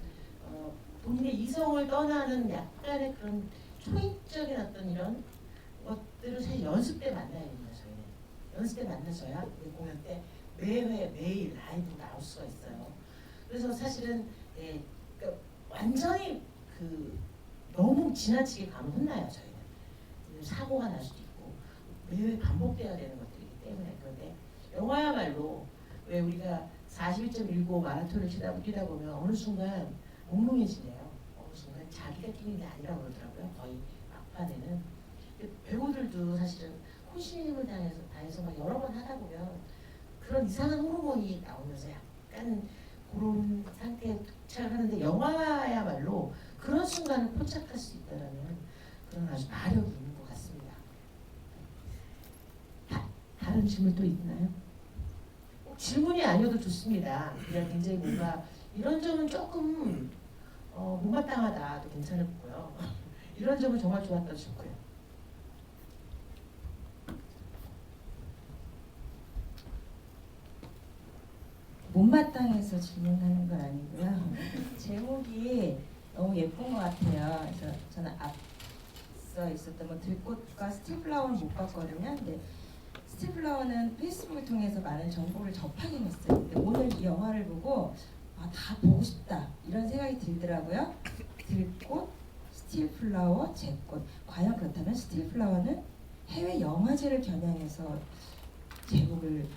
Speaker 1: 본인의 이성을 떠나는 약간의 그런 초인적인 어떤 이런 것들을 사실 연습 때 만나야 됩니다. 저희는 연습 때 만나서야 우리 공연 때 매회 매일 라이브 나올 수가 있어요. 그래서 사실은 그러니까 완전히 너무 지나치게 가면 혼나요. 저희는 사고가 날 수도 있고 매회 반복돼야 되는 것들이기 때문에. 그런데 영화야말로 왜 우리가 41.19 마라톤을 뛰다 보면 어느 순간 몽롱해지네요. 어느 순간 자기가 뛰는 게 아니라고 그러더라고요. 거의 막판에는. 배우들도 사실은 혼신을 다해서 막 여러 번 하다 보면 그런 이상한 호르몬이 나오면서 약간 그런 상태에 도착을 하는데 영화야말로 그런 순간을 포착할 수 있다는 그런 아주 마력이 있는 것 같습니다. 다른 질문 또 있나요? 질문이 아니어도 좋습니다. 그냥 굉장히 뭔가 이런 점은 조금 못마땅하다도 괜찮았고요. 이런 점은 정말 좋았다도 좋고요.
Speaker 9: 못마땅해서 질문하는 건 아니고요. 제목이 너무 예쁜 것 같아요. 그래서 저는 앞서 있었던 뭐 들꽃과 스틸플라워는 못 봤거든요. 근데 스틸플라워는 페이스북을 통해서 많은 정보를 접하긴 했어요. 근데 오늘 이 영화를 보고 다 보고 싶다 이런 생각이 들더라고요. 들꽃, 스틸플라워, 제꽃. 과연 그렇다면 스틸플라워는 해외 영화제를 겨냥해서 제목을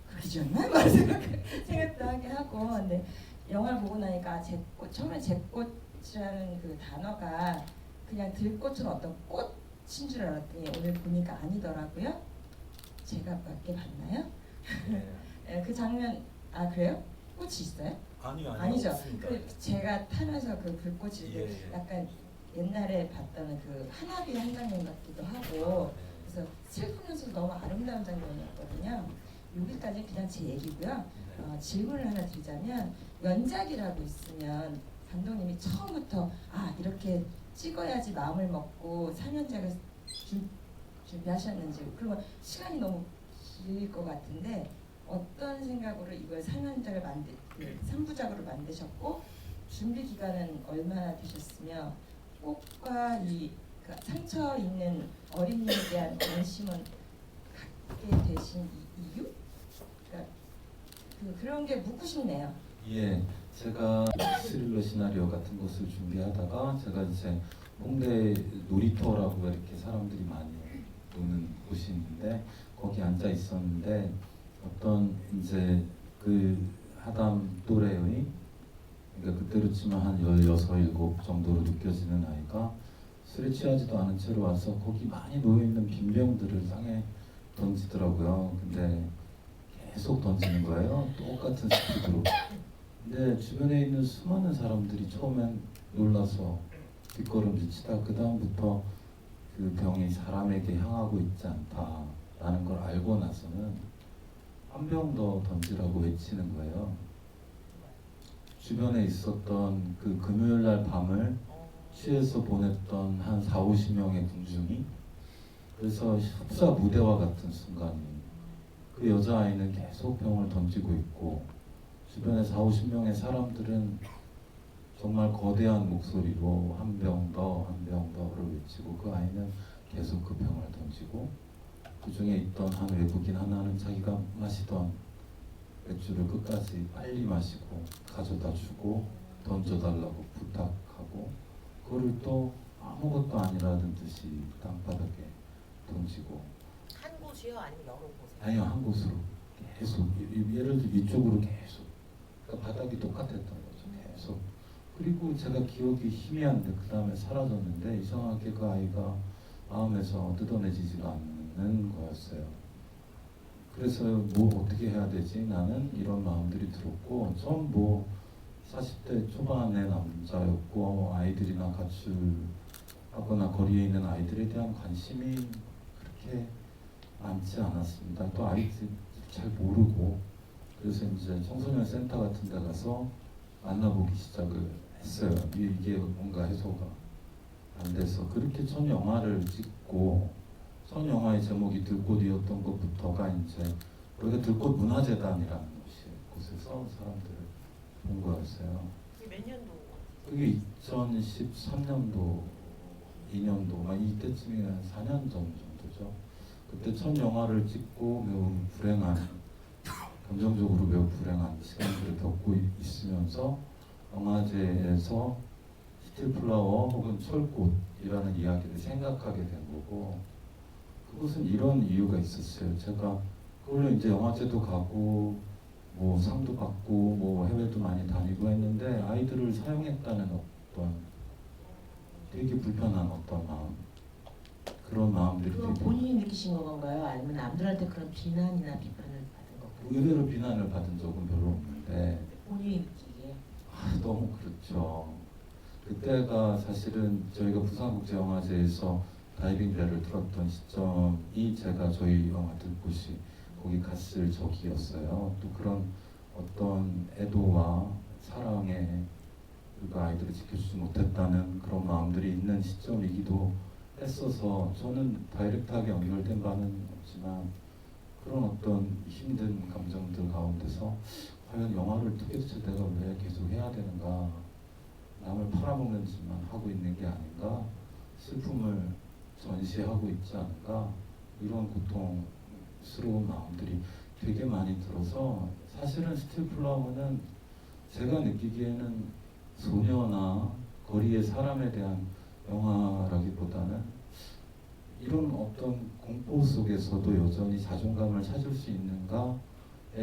Speaker 9: 그렇게 지었나? 막 생각도 하게 하고. 근데 영화를 보고 나니까 제꽃, 처음에 제꽃이라는 그 단어가 그냥 들꽃은 어떤 꽃인 줄 알았더니 오늘 보니까 아니더라고요. 제가 맞게 봤나요?
Speaker 8: 네.
Speaker 9: 그 장면, 아 그래요? 꽃이 있어요?
Speaker 8: 아니요,
Speaker 9: 아니죠.
Speaker 8: 없습니다.
Speaker 9: 그 제가 타면서 그 불꽃이
Speaker 8: 예.
Speaker 9: 약간 옛날에 봤던 그 하나비 한 장면 같기도 하고, 그래서 슬프면서 너무 아름다운 장면이었거든요. 여기까지 그냥 제 얘기고요. 질문을 하나 드리자면, 연작이라고 있으면 감독님이 처음부터 아 이렇게 찍어야지 마음을 먹고 3연작을 준비하셨는지, 그러면 시간이 너무 길 것 같은데 어떤 생각으로 이걸 3연작을 3부작으로 만드셨고, 준비 기간은 얼마나 되셨으며, 꽃과 그 상처 있는 어린이에 대한 관심은 갖게 되신 이유? 그러니까 그런 게 묻고 싶네요.
Speaker 2: 예, 제가 스릴러 시나리오 같은 것을 준비하다가 제가 이제 홍대 놀이터라고 이렇게 사람들이 많이 노는 곳이 있는데 거기 앉아 있었는데 어떤 이제 그 하담 또래의, 그러니까 그때로 치면 한 16, 17 정도로 느껴지는 아이가 술에 취하지도 않은 채로 와서 거기 많이 놓여있는 빈병들을 땅에 던지더라고요. 근데 계속 던지는 거예요. 똑같은 스피드로. 근데 주변에 있는 수많은 사람들이 처음엔 놀라서 뒷걸음질 치다 그 다음부터 그 병이 사람에게 향하고 있지 않다라는 걸 알고 나서는 한 병 더 던지라고 외치는 거예요. 주변에 있었던 그 금요일 날 밤을 취해서 보냈던 한 4, 50명의 군중이, 그래서 흡사 무대와 같은 순간이, 그 여자아이는 계속 병을 던지고 있고 주변에 4, 50명의 사람들은 정말 거대한 목소리로 한 병 더, 한 병 더를 외치고 그 아이는 계속 그 병을 던지고, 그 중에 있던 한 외국인 하나는 자기가 마시던 맥주를 끝까지 빨리 마시고 가져다 주고 던져달라고 부탁하고, 그거를 또 아무것도 아니라는 듯이 땅바닥에 던지고.
Speaker 1: 한 곳이요? 아니면 여러 곳?
Speaker 2: 아니요, 한 곳으로 계속, 예를 들어 이쪽으로 계속, 그러니까 바닥이 똑같았던 거죠. 계속. 그리고 제가 기억이 희미한데 그 다음에 사라졌는데 이상하게 그 아이가 마음에서 뜯어내지지가 않는 거였어요. 그래서 뭐 어떻게 해야 되지? 나는 이런 마음들이 들었고, 전 뭐 40대 초반의 남자였고 아이들이나 가출하거나 거리에 있는 아이들에 대한 관심이 그렇게 많지 않았습니다. 또 아이들 잘 모르고, 그래서 이제 청소년 센터 같은 데 가서 만나보기 시작을 했어요. 이게 뭔가 해소가 안 돼서. 그렇게 첫 영화를 찍고, 첫 영화의 제목이 들꽃이었던 것부터가 이제 우리가 들꽃 문화재단이라는 곳에서 사람들을 본 거였어요.
Speaker 1: 그게 몇 년도?
Speaker 2: 그게 2013년도, 2년도, 막 이때쯤이면 4년 전 정도죠. 그때 첫 영화를 찍고 매우 불행한, 감정적으로 매우 불행한 시간들을 겪고 있으면서 영화제에서 스틸플라워 혹은 철꽃이라는 이야기를 생각하게 된 거고, 그것은 이런 이유가 있었어요. 제가 그걸로 이제 영화제도 가고 뭐 상도 받고 뭐 해외도 많이 다니고 했는데 아이들을 사용했다는 어떤 되게 불편한 어떤 마음, 그런 마음들이
Speaker 1: 그건
Speaker 2: 되게
Speaker 1: 본인이 느끼신 건가요? 아니면 남들한테 그런 비난이나 비판을 받은 건가요?
Speaker 2: 의외로 비난을 받은 적은 별로 없는데
Speaker 1: 본인이 느끼기에?
Speaker 2: 너무 그렇죠. 그때가 사실은 저희가 부산국제영화제에서 다이빙 배를 들었던 시점이 제가 저희 영화 들꽃이 거기 갔을 적이었어요. 또 그런 어떤 애도와 사랑에 그 아이들을 지켜주지 못했다는 그런 마음들이 있는 시점이기도 했어서, 저는 다이렉트하게 연결된 바는 없지만 그런 어떤 힘든 감정들 가운데서 과연 영화를 도대체 내가 왜 계속 해야 되는가, 남을 팔아먹는 짓만 하고 있는 게 아닌가, 슬픔을 전시하고 있지 않은가, 이런 고통스러운 마음들이 되게 많이 들어서, 사실은 스틸플라워는 제가 느끼기에는 소녀나 거리의 사람에 대한 영화라기보다는 이런 어떤 공포 속에서도 여전히 자존감을 찾을 수 있는가에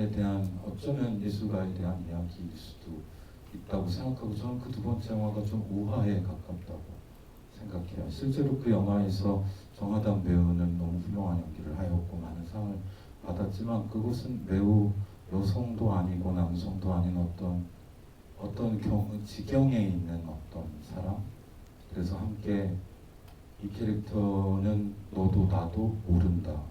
Speaker 2: 대한 어쩌면 예술가에 대한 이야기일 수도 있다고 생각하고 저는 그 두 번째 영화가 좀 우화에 가깝다고 생각해요. 실제로 그 영화에서 정하담 배우는 너무 훌륭한 연기를 하였고 많은 상을 받았지만 그것은 매우 여성도 아니고 남성도 아닌 어떤 지경에 있는 어떤 사람. 그래서 함께 이 캐릭터는 너도 나도 모른다.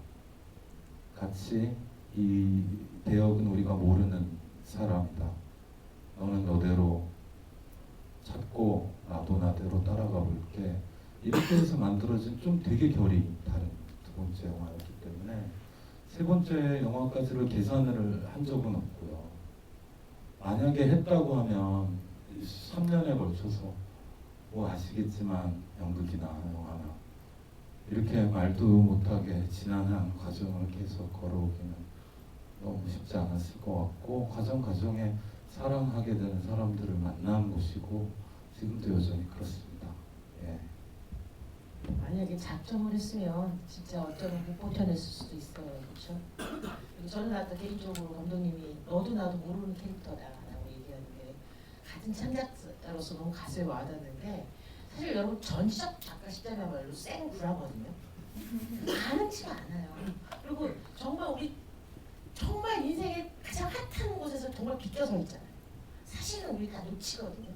Speaker 2: 같이 이 대역은 우리가 모르는 사람이다. 너는 너대로 찾고 나도 나대로 따라가 볼게. 이렇게 해서 만들어진 좀 되게 결이 다른 두 번째 영화였기 때문에 세 번째 영화까지를 계산을 한 적은 없고요. 만약에 했다고 하면 3년에 걸쳐서 뭐 아시겠지만 연극이나 영화나 이렇게 말도 못하게 지난한 과정을 계속 걸어오기는 너무 쉽지 않았을 것 같고 과정에 사랑하게 되는 사람들을 만난 곳이고 지금도 여전히 그렇습니다. 예.
Speaker 1: 만약에 작정을 했으면 진짜 어쩌면 못 버텨냈을 수도 있어요. 그렇죠? 저는 아까 개인적으로 감독님이 너도 나도 모르는 캐릭터다라고 얘기하는데 같은 창작자로서 너무 가슴에 와닿는데 사실 여러분 전지적 작가 시대야말로 생구라거든요. 가능치가 않아요. 그리고 정말 우리 정말 인생의 가장 핫한 곳에서 정말 비껴서 있잖아요. 사실은 우리 다 놓치거든요.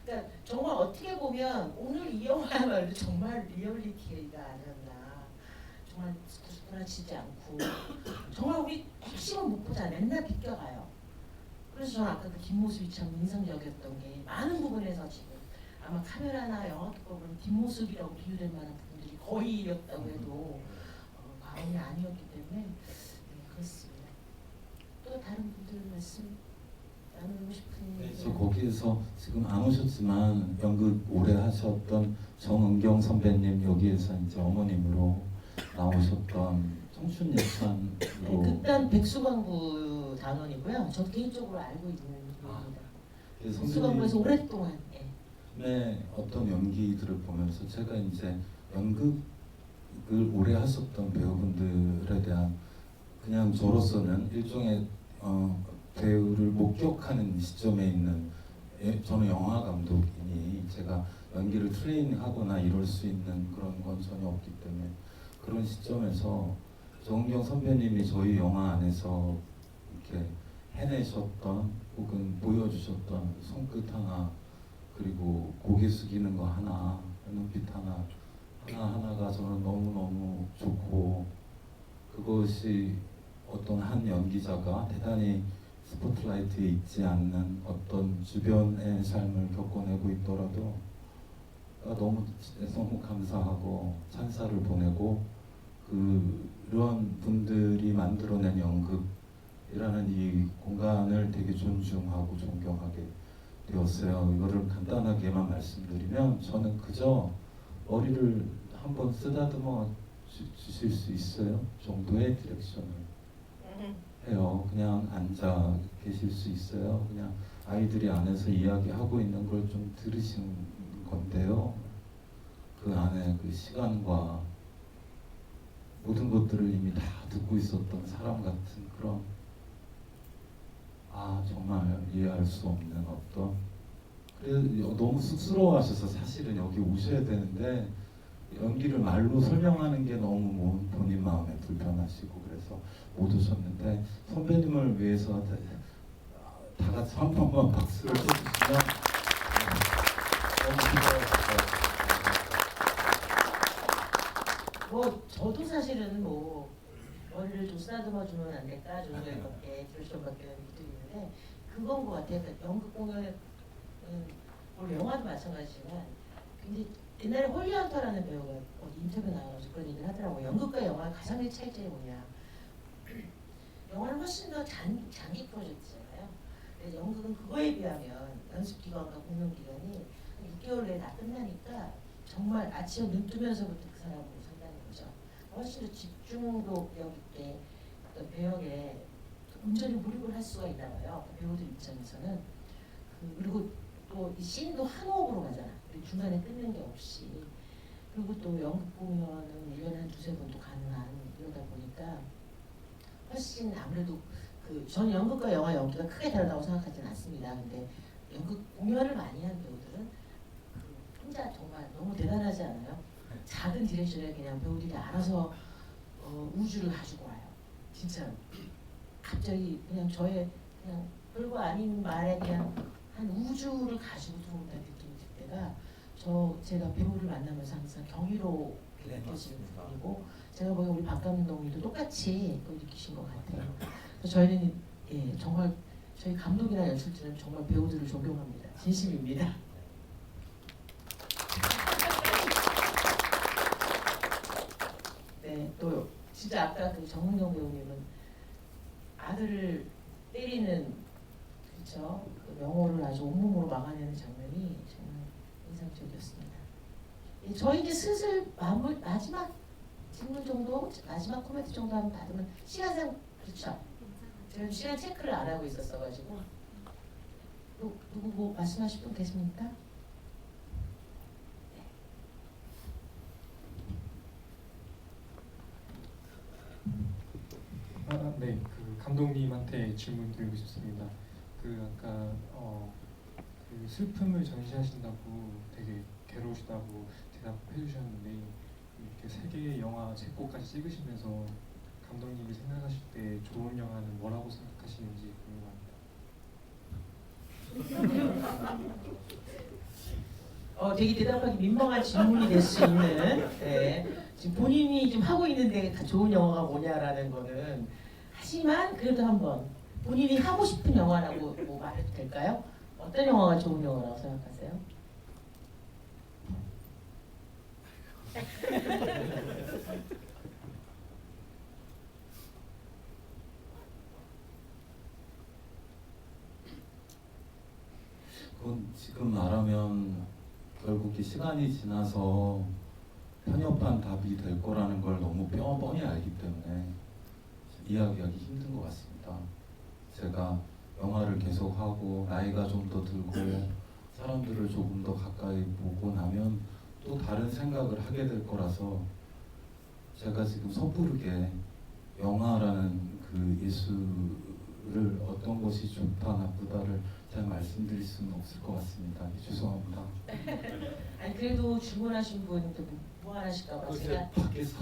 Speaker 1: 그러니까 정말 어떻게 보면 오늘 이 영화야말로 정말 리얼리티가 아니었나. 정말 구라치지 않고 정말 우리 핵심은 못 보잖아요. 맨날 비껴가요. 그래서 저는 아까 그 뒷모습이 참 인상적이었던 게 많은 부분에서 지금 아마 카메라나 영화 기법은 뒷모습이라고 비유될 만한 부분들이 거의 이었다고 해도 과언이 아니었기 때문에 네, 그렇습니다. 또 다른 분들 말씀 나누고 싶은
Speaker 2: 그래서 거기에서 지금 안 오셨지만 연극 오래 하셨던 정은경 선배님 여기에서 이제 어머님으로 나오셨던 청춘 예찬으로
Speaker 1: 네, 극단 백수광구 단원이고요. 저 개인적으로 알고 있는 분입니다. 백수광구에서 오랫동안
Speaker 2: 네, 어떤 연기들을 보면서 제가 이제 연극을 오래 하셨던 배우분들에 대한 그냥 저로서는 일종의 배우를 목격하는 시점에 있는 저는 영화 감독이니 제가 연기를 트레이닝하거나 이럴 수 있는 그런 건 전혀 없기 때문에 그런 시점에서 정은경 선배님이 저희 영화 안에서 이렇게 해내셨던 혹은 보여주셨던 손끝 하나 그리고 고개 숙이는 거 하나 눈빛 하나가 저는 너무너무 좋고 그것이 어떤 한 연기자가 대단히 스포트라이트에 있지 않는 어떤 주변의 삶을 겪어내고 있더라도 너무 감사하고 찬사를 보내고 그런 분들이 만들어낸 연극이라는 이 공간을 되게 존중하고 존경하게 되었어요. 이거를 간단하게만 말씀드리면 저는 그저 머리를 한번 쓰다듬어 주실 수 있어요? 정도의 디렉션을 해요. 그냥 앉아 계실 수 있어요. 그냥 아이들이 안에서 이야기하고 있는 걸 좀 들으신 건데요. 그 안에 그 시간과 모든 것들을 이미 다 듣고 있었던 사람 같은 그런 정말 이해할 수 없는 어떤 너무 쑥스러워하셔서 사실은 여기 오셔야 되는데 연기를 말로 설명하는 게 너무 본인 마음에 불편하시고 그래서 못 오셨는데 선배님을 위해서 다 같이 한 번만 박수를 쳐주시면 너무 기뻐요.
Speaker 1: 뭐 저도 사실은 뭐 머리를 좀 쓰다듬어 주면 안 될까 정도의 디렉션밖에 못 드리는데 그건 것 같아요. 그러니까 연극 공연은 물론 영화도 마찬가지지만 굉장히 옛날에 홀리헌터라는 배우가 어디 인터뷰 나와서 그런 얘기를 하더라고요. 연극과 영화의 가장 큰 차이점이 뭐냐. 영화는 훨씬 더 장기 프로젝트잖아요. 그래서 연극은 그거에 비하면 연습 기간과 공연 기간이 6개월 내에 다 끝나니까 정말 아침에 눈 뜨면서부터 그 사람을 산다는 거죠. 훨씬 더 집중도 있게 어떤 배역에 온전히 몰입을 할 수가 있나 봐요. 배우들 입장에서는. 그리고 또 이 씬도 한 호흡으로 가잖아. 중간에 끊는 게 없이. 그리고 또 연극 공연은 1년에 한 두세 번도 가능한 이러다 보니까 훨씬 아무래도 그 저는 연극과 영화 연기가 크게 다르다고 생각하지는 않습니다. 근데 연극 공연을 많이 한 배우들은 혼자 정말 너무 대단하지 않아요? 작은 디렉션에 그냥 배우들이 알아서 우주를 가지고 와요. 진짜 갑자기 그냥 저의 그냥 별거 아닌 말에 그냥 한 우주를 가지고 들어온다는 느낌이 들 때가 제가 배우를 만나면서 항상 경이롭게
Speaker 8: 네,
Speaker 1: 느껴지는
Speaker 8: 맞습니다.
Speaker 1: 부분이고 제가 보기엔 우리 박 감독님도 똑같이 그걸 느끼신 것 같아요. 그래서 저희는 정말 저희 감독이나 연출진은 정말 배우들을 존경합니다. 진심입니다. 네, 또 진짜 아까 그 정은경 배우님은 아들을 때리는 그렇죠 그 명호를 아주 온몸으로 막아내는 장면이 정말 인상적이었습니다. 저희 이제 슬슬 마지막 질문 정도, 마지막 코멘트 정도 한번 받으면 시간상 그렇죠. 제가 시간 체크를 안 하고 있었어가지고 누구 뭐 말씀하실 분 계십니까?
Speaker 10: 네, 그 감독님한테 질문 드리고 싶습니다. 그 아까 그 슬픔을 전시하신다고 되게 괴로우시다고 대답해 주셨는데 이렇게 세 개의 영화 세 곡까지 찍으시면서 감독님이 생각하실 때 좋은 영화는 뭐라고 생각하시는지 궁금합니다.
Speaker 1: 되게 대답하기 민망한 질문이 될 수 있는 지금 본인이 좀 하고 있는데 좋은 영화가 뭐냐라는 거는 하지만 그래도 한번 본인이 하고 싶은 영화라고 뭐 말해도 될까요? 어떤 영화가 좋은 영화라고 생각하세요?
Speaker 2: 그건 지금 말하면 결국 이 시간이 지나서 편협한 답이 될 거라는 걸 너무 뻔히 알기 때문에 이야기하기 힘든 것 같습니다. 제가 영화를 계속하고 나이가 좀 더 들고 사람들을 조금 더 가까이 보고 나면 또 다른 생각을 하게 될 거라서 제가 지금 섣부르게 영화라는 그 예술을 어떤 것이 좋다 나쁘다를 잘 말씀드릴 수는 없을 것 같습니다. 죄송합니다.
Speaker 1: 아니 그래도 주문하신 분 뭐 하실까봐 제가
Speaker 2: 밖에서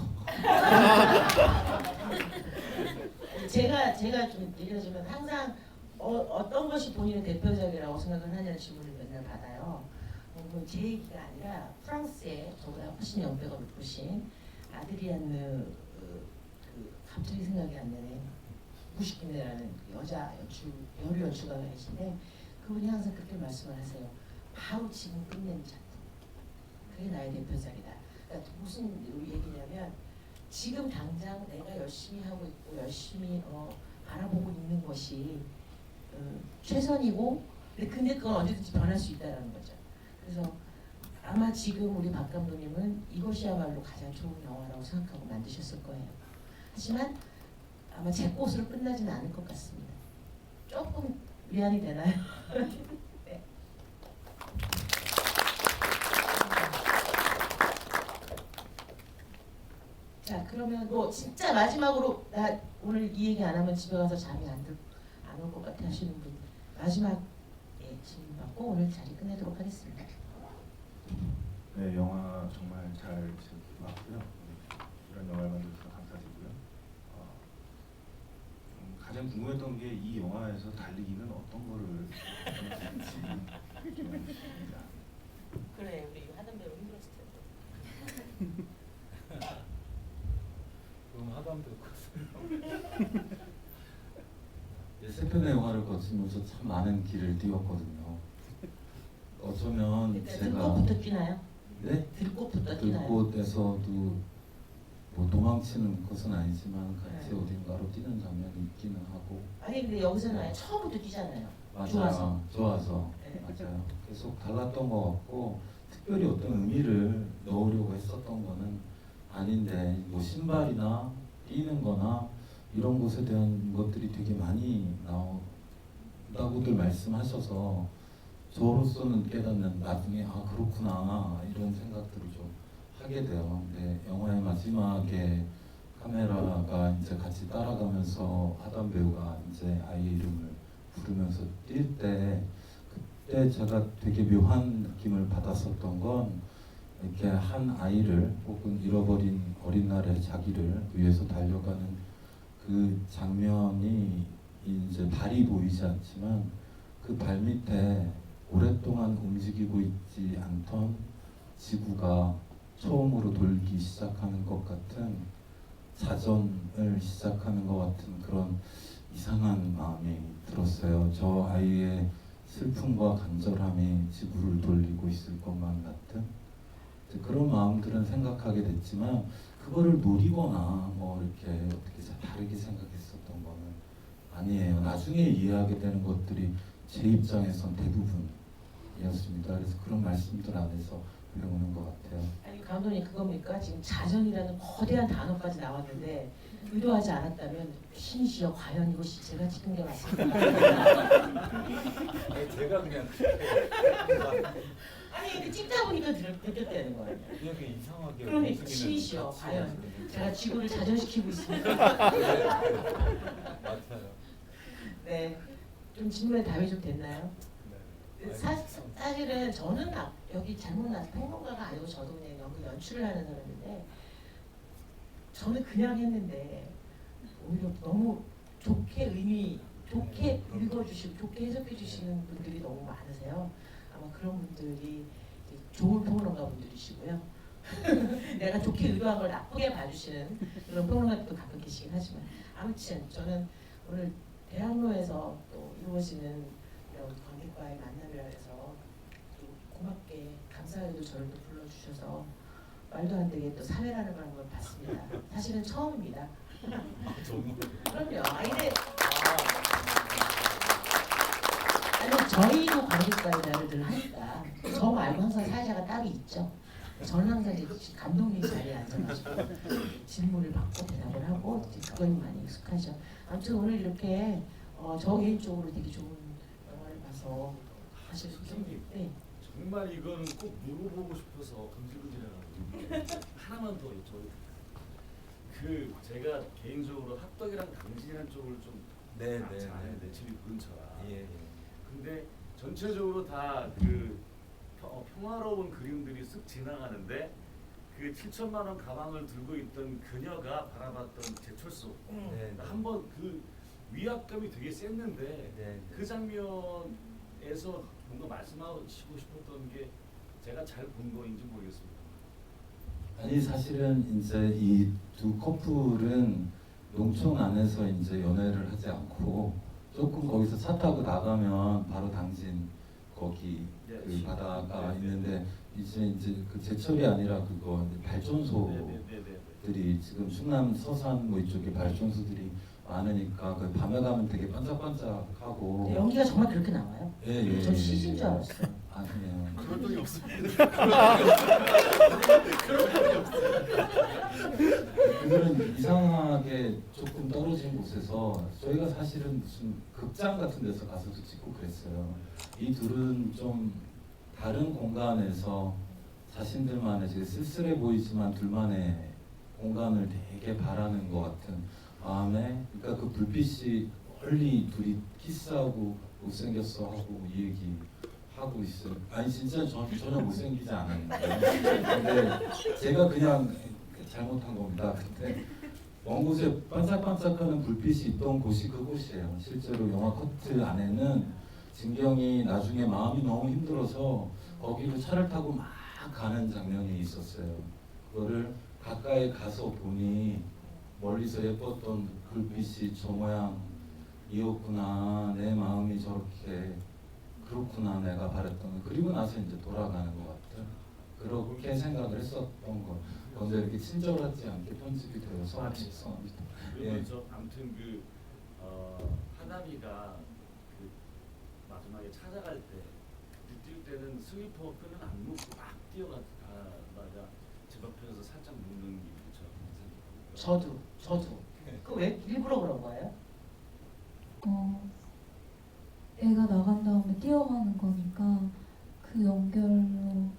Speaker 1: 제가 좀 얘기하자면 항상 어떤 것이 본인의 대표작이라고 생각을 하냐는 질문을 맨날 받아요. 제 얘기가 아니라 프랑스의 저보다 훨씬 연배가 높으신 아드리아느 갑자기 생각이 안 나네. 무시키네라는 여자 여류 연출가가 계신데 그분이 항상 그렇게 말씀을 하세요. 바로 지금 끝낸 작품. 그게 나의 대표작이다. 그러니까 무슨 얘기냐면 지금 당장 내가 열심히 하고 있고 열심히 바라보고 있는 것이 최선이고 근데 그건 언제든지 변할 수 있다는 거죠. 그래서 아마 지금 우리 박 감독님은 이것이야말로 가장 좋은 영화라고 생각하고 만드셨을 거예요. 하지만 아마 제 것으로 끝나지는 않을 것 같습니다. 조금 미안이 되나요? 네. 자 그러면 뭐 진짜 마지막으로 나 오늘 이 얘기 안 하면 집에 가서 잠이 안 올 것 같아 하시는 분 마지막 질문 받고 오늘 자리 끝내도록 하겠습니다.
Speaker 11: 네, 영화 정말 잘 즐기고 왔고요. 이런 영화를 만들어서 감사드리고요. 가장 궁금했던 게 이 영화에서 달리기는 어떤 거를 하는지 궁금합니다.
Speaker 1: 그래 우리 하던 대로 힘들었을 텐데.
Speaker 8: 그럼 하담도 있고.
Speaker 2: 세 편의 영화를 거치면서 참 많은 길을 뛰었거든요. 어쩌면
Speaker 1: 일단
Speaker 2: 제가
Speaker 1: 들꽃부터 뛰나요?
Speaker 2: 네?
Speaker 1: 들꽃부터 뛰나요?
Speaker 2: 들꽃에서도 뭐 도망치는 것은 아니지만 같이
Speaker 1: 네.
Speaker 2: 어딘가로 뛰는 장면이 있기는 하고.
Speaker 1: 아니 근데 여기서는 아예 처음부터 뛰잖아요.
Speaker 2: 맞아요. 좋아서.
Speaker 1: 네.
Speaker 2: 맞아요. 계속 달랐던 것 같고 특별히 어떤 의미를 넣으려고 했었던 거는 아닌데 뭐 신발이나 뛰는 거나 이런 것에 대한 것들이 되게 많이 나온다고들 말씀하셔서 저로서는 깨닫는 나중에 그렇구나 이런 생각들을 좀 하게 돼요. 근데 영화의 마지막에 카메라가 이제 이제 같이 따라가면서 하던 배우가 이제 아이의 이름을 부르면서 뛸 때 그때 제가 되게 묘한 느낌을 받았었던 건 이렇게 한 아이를 혹은 잃어버린 어린 날의 자기를 위해서 달려가는 그 장면이 이제 발이 보이지 않지만 그 발 밑에 오랫동안 움직이고 있지 않던 지구가 처음으로 돌기 시작하는 것 같은 자전을 시작하는 것 같은 그런 이상한 마음이 들었어요. 저 아이의 슬픔과 간절함이 지구를 돌리고 있을 것만 같은 그런 마음들은 생각하게 됐지만 그거를 노리거나 뭐 이렇게 어떻게 다르게 생각했었던 거는 아니에요. 나중에 이해하게 되는 것들이 제 입장에선 대부분이었습니다. 그래서 그런 말씀들 안에서 배우는 것 같아요.
Speaker 1: 아니 감독님 그겁니까? 지금 자전이라는 거대한 단어까지 나왔는데 의도하지 않았다면 신이시여 과연 이것이 제가 찍은 게 맞습니까?
Speaker 8: 아니, 제가 그냥
Speaker 1: 아니 근데 찍다 보니까 느꼈다는 거예요.
Speaker 8: 그냥 이상하게
Speaker 1: 그러니까
Speaker 8: 움직이는
Speaker 1: 신이시여
Speaker 8: 같이
Speaker 1: 과연
Speaker 8: 하시는
Speaker 1: 제가 지구를 자전시키고 있습니다.
Speaker 8: 맞아요.
Speaker 1: 네, 좀 질문에 답이 좀 됐나요?
Speaker 8: 네.
Speaker 1: 사실은 저는 여기 잘못 나서 평론가가 아니고 저도 그냥 연극 연출을 하는 사람인데 저는 그냥 했는데 오히려 너무 좋게 읽어주시고 좋게 해석해주시는 분들이 너무 많으세요. 아마 그런 분들이 이제 좋은 평론가 분들이시고요. 내가 좋게 의도한 걸 나쁘게 봐주시는 그런 평론가들도 가끔 계시긴 하지만 아무튼 저는 오늘 대학로에서 또 이루어지는 이런 관객과의 만남이라 해서 또 고맙게 감사하게도 저를 또 불러주셔서 말도 안 되게 또 사회라는 걸 한번 봤습니다. 사실은 처음입니다.
Speaker 8: 정말.
Speaker 1: 그럼요. 아니 근데 아니 저희도 관객과의 대화를 늘 하니까 저 말고 항상 사회자가 따로 있죠. 저는 항상 이제 감독님 자리에 앉아가지고 질문을 받고 대답을 하고 이제 그거에 많이 익숙하죠. 아무튼 오늘 이렇게 저 개인적으로 되게 좋은 영화를 봐서 사실
Speaker 12: 선생님,
Speaker 1: 네.
Speaker 12: 정말 이거는 꼭 물어보고 싶어서 금질금질해가지고 하나만 더 여쭤볼게요. 그 제가 개인적으로 합덕이랑 당진이라는 쪽을 좀
Speaker 8: 네,
Speaker 12: 잘 아는데
Speaker 8: 네.
Speaker 12: 집이 근처라.
Speaker 8: 예, 예.
Speaker 12: 근데 전체적으로 다 그 평화로운 그림들이 쓱 지나가는데 그 7천만 원 가방을 들고 있던 그녀가 바라봤던 제철소
Speaker 8: 네, 네.
Speaker 12: 한번 그 위압감이 되게 셌는데
Speaker 8: 네.
Speaker 12: 그 장면에서 뭔가 말씀하시고 싶었던 게 제가 잘 본 거인지 모르겠습니다.
Speaker 2: 아니 사실은 이제 이 두 커플은 농촌 안에서 이제 연애를 하지 않고 조금 거기서 차 타고 나가면 바로 당진 거기
Speaker 12: 네,
Speaker 2: 그 바다가
Speaker 12: 네,
Speaker 2: 있는데 이제 그 제철이 아니라 그거 발전소들이
Speaker 12: 네.
Speaker 2: 지금 충남 서산 뭐 이쪽에 발전소들이 많으니까 그 밤에 가면 되게 반짝반짝하고
Speaker 1: 연기가 정말 그렇게 나와요?
Speaker 2: 예.
Speaker 1: 저 CG인 줄 알았어요.
Speaker 2: 아니에요.
Speaker 12: 그런 적이 없습니다.
Speaker 2: 그들은 이상하게 조금 떨어진 곳에서 저희가 사실은 무슨 극장 같은 데서 가서도 찍고 그랬어요. 이 둘은 좀 다른 공간에서 자신들만의 되게 쓸쓸해 보이지만 둘만의 공간을 되게 바라는 것 같은 마음에 그러니까 그 불빛이 멀리 둘이 키스하고 못생겼어 하고 이 얘기 하고 있어요. 아니 진짜 전혀 못생기지 않았는데 근데 제가 그냥 잘못한 겁니다. 근데 먼 곳에 반짝반짝하는 불빛이 있던 곳이 그곳이에요. 실제로 영화 커트 안에는 진경이 나중에 마음이 너무 힘들어서 거기로 차를 타고 막 가는 장면이 있었어요. 그거를 가까이 가서 보니 멀리서 예뻤던 불빛이 저 모양이었구나. 내 마음이 저렇게 그렇구나. 내가 바랬던 거. 그리고 나서 이제 돌아가는 것 같아요. 그렇게 생각을 했었던 거. 먼저 이렇게 친절하지 않게 편집이 되어서 죄송합니다.
Speaker 12: 그리고
Speaker 2: 예.
Speaker 12: 저 아무튼 그 하나미가 그 마지막에 찾아갈 때 뛸 때는 슬리퍼 끈은 안 묶고 막 뛰어가다가 집 앞에서 살짝 묶는 게 있죠.
Speaker 1: 저도. 그 왜 일부러 그런 거예요?
Speaker 5: 애가 나간 다음에 뛰어가는 거니까 그 연결로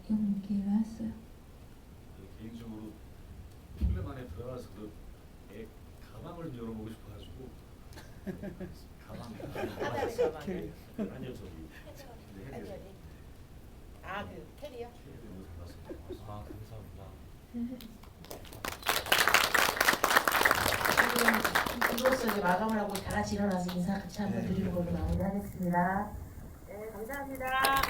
Speaker 5: 연기를 했어요.
Speaker 12: 개인적으로 필름 안에 들어가서 그 가방.
Speaker 1: 가방을.
Speaker 12: 아니요 저기. 근데 해드려요.
Speaker 1: 아그 캐리어?
Speaker 12: 캐리어 너무 잘났어요.
Speaker 8: 아 감사합니다.
Speaker 1: 지금 이로써 이제 마감을 하고 다 같이 일어나서 인사 같이 한번 드리는 걸로 마무리하겠습니다. 네, 감사합니다.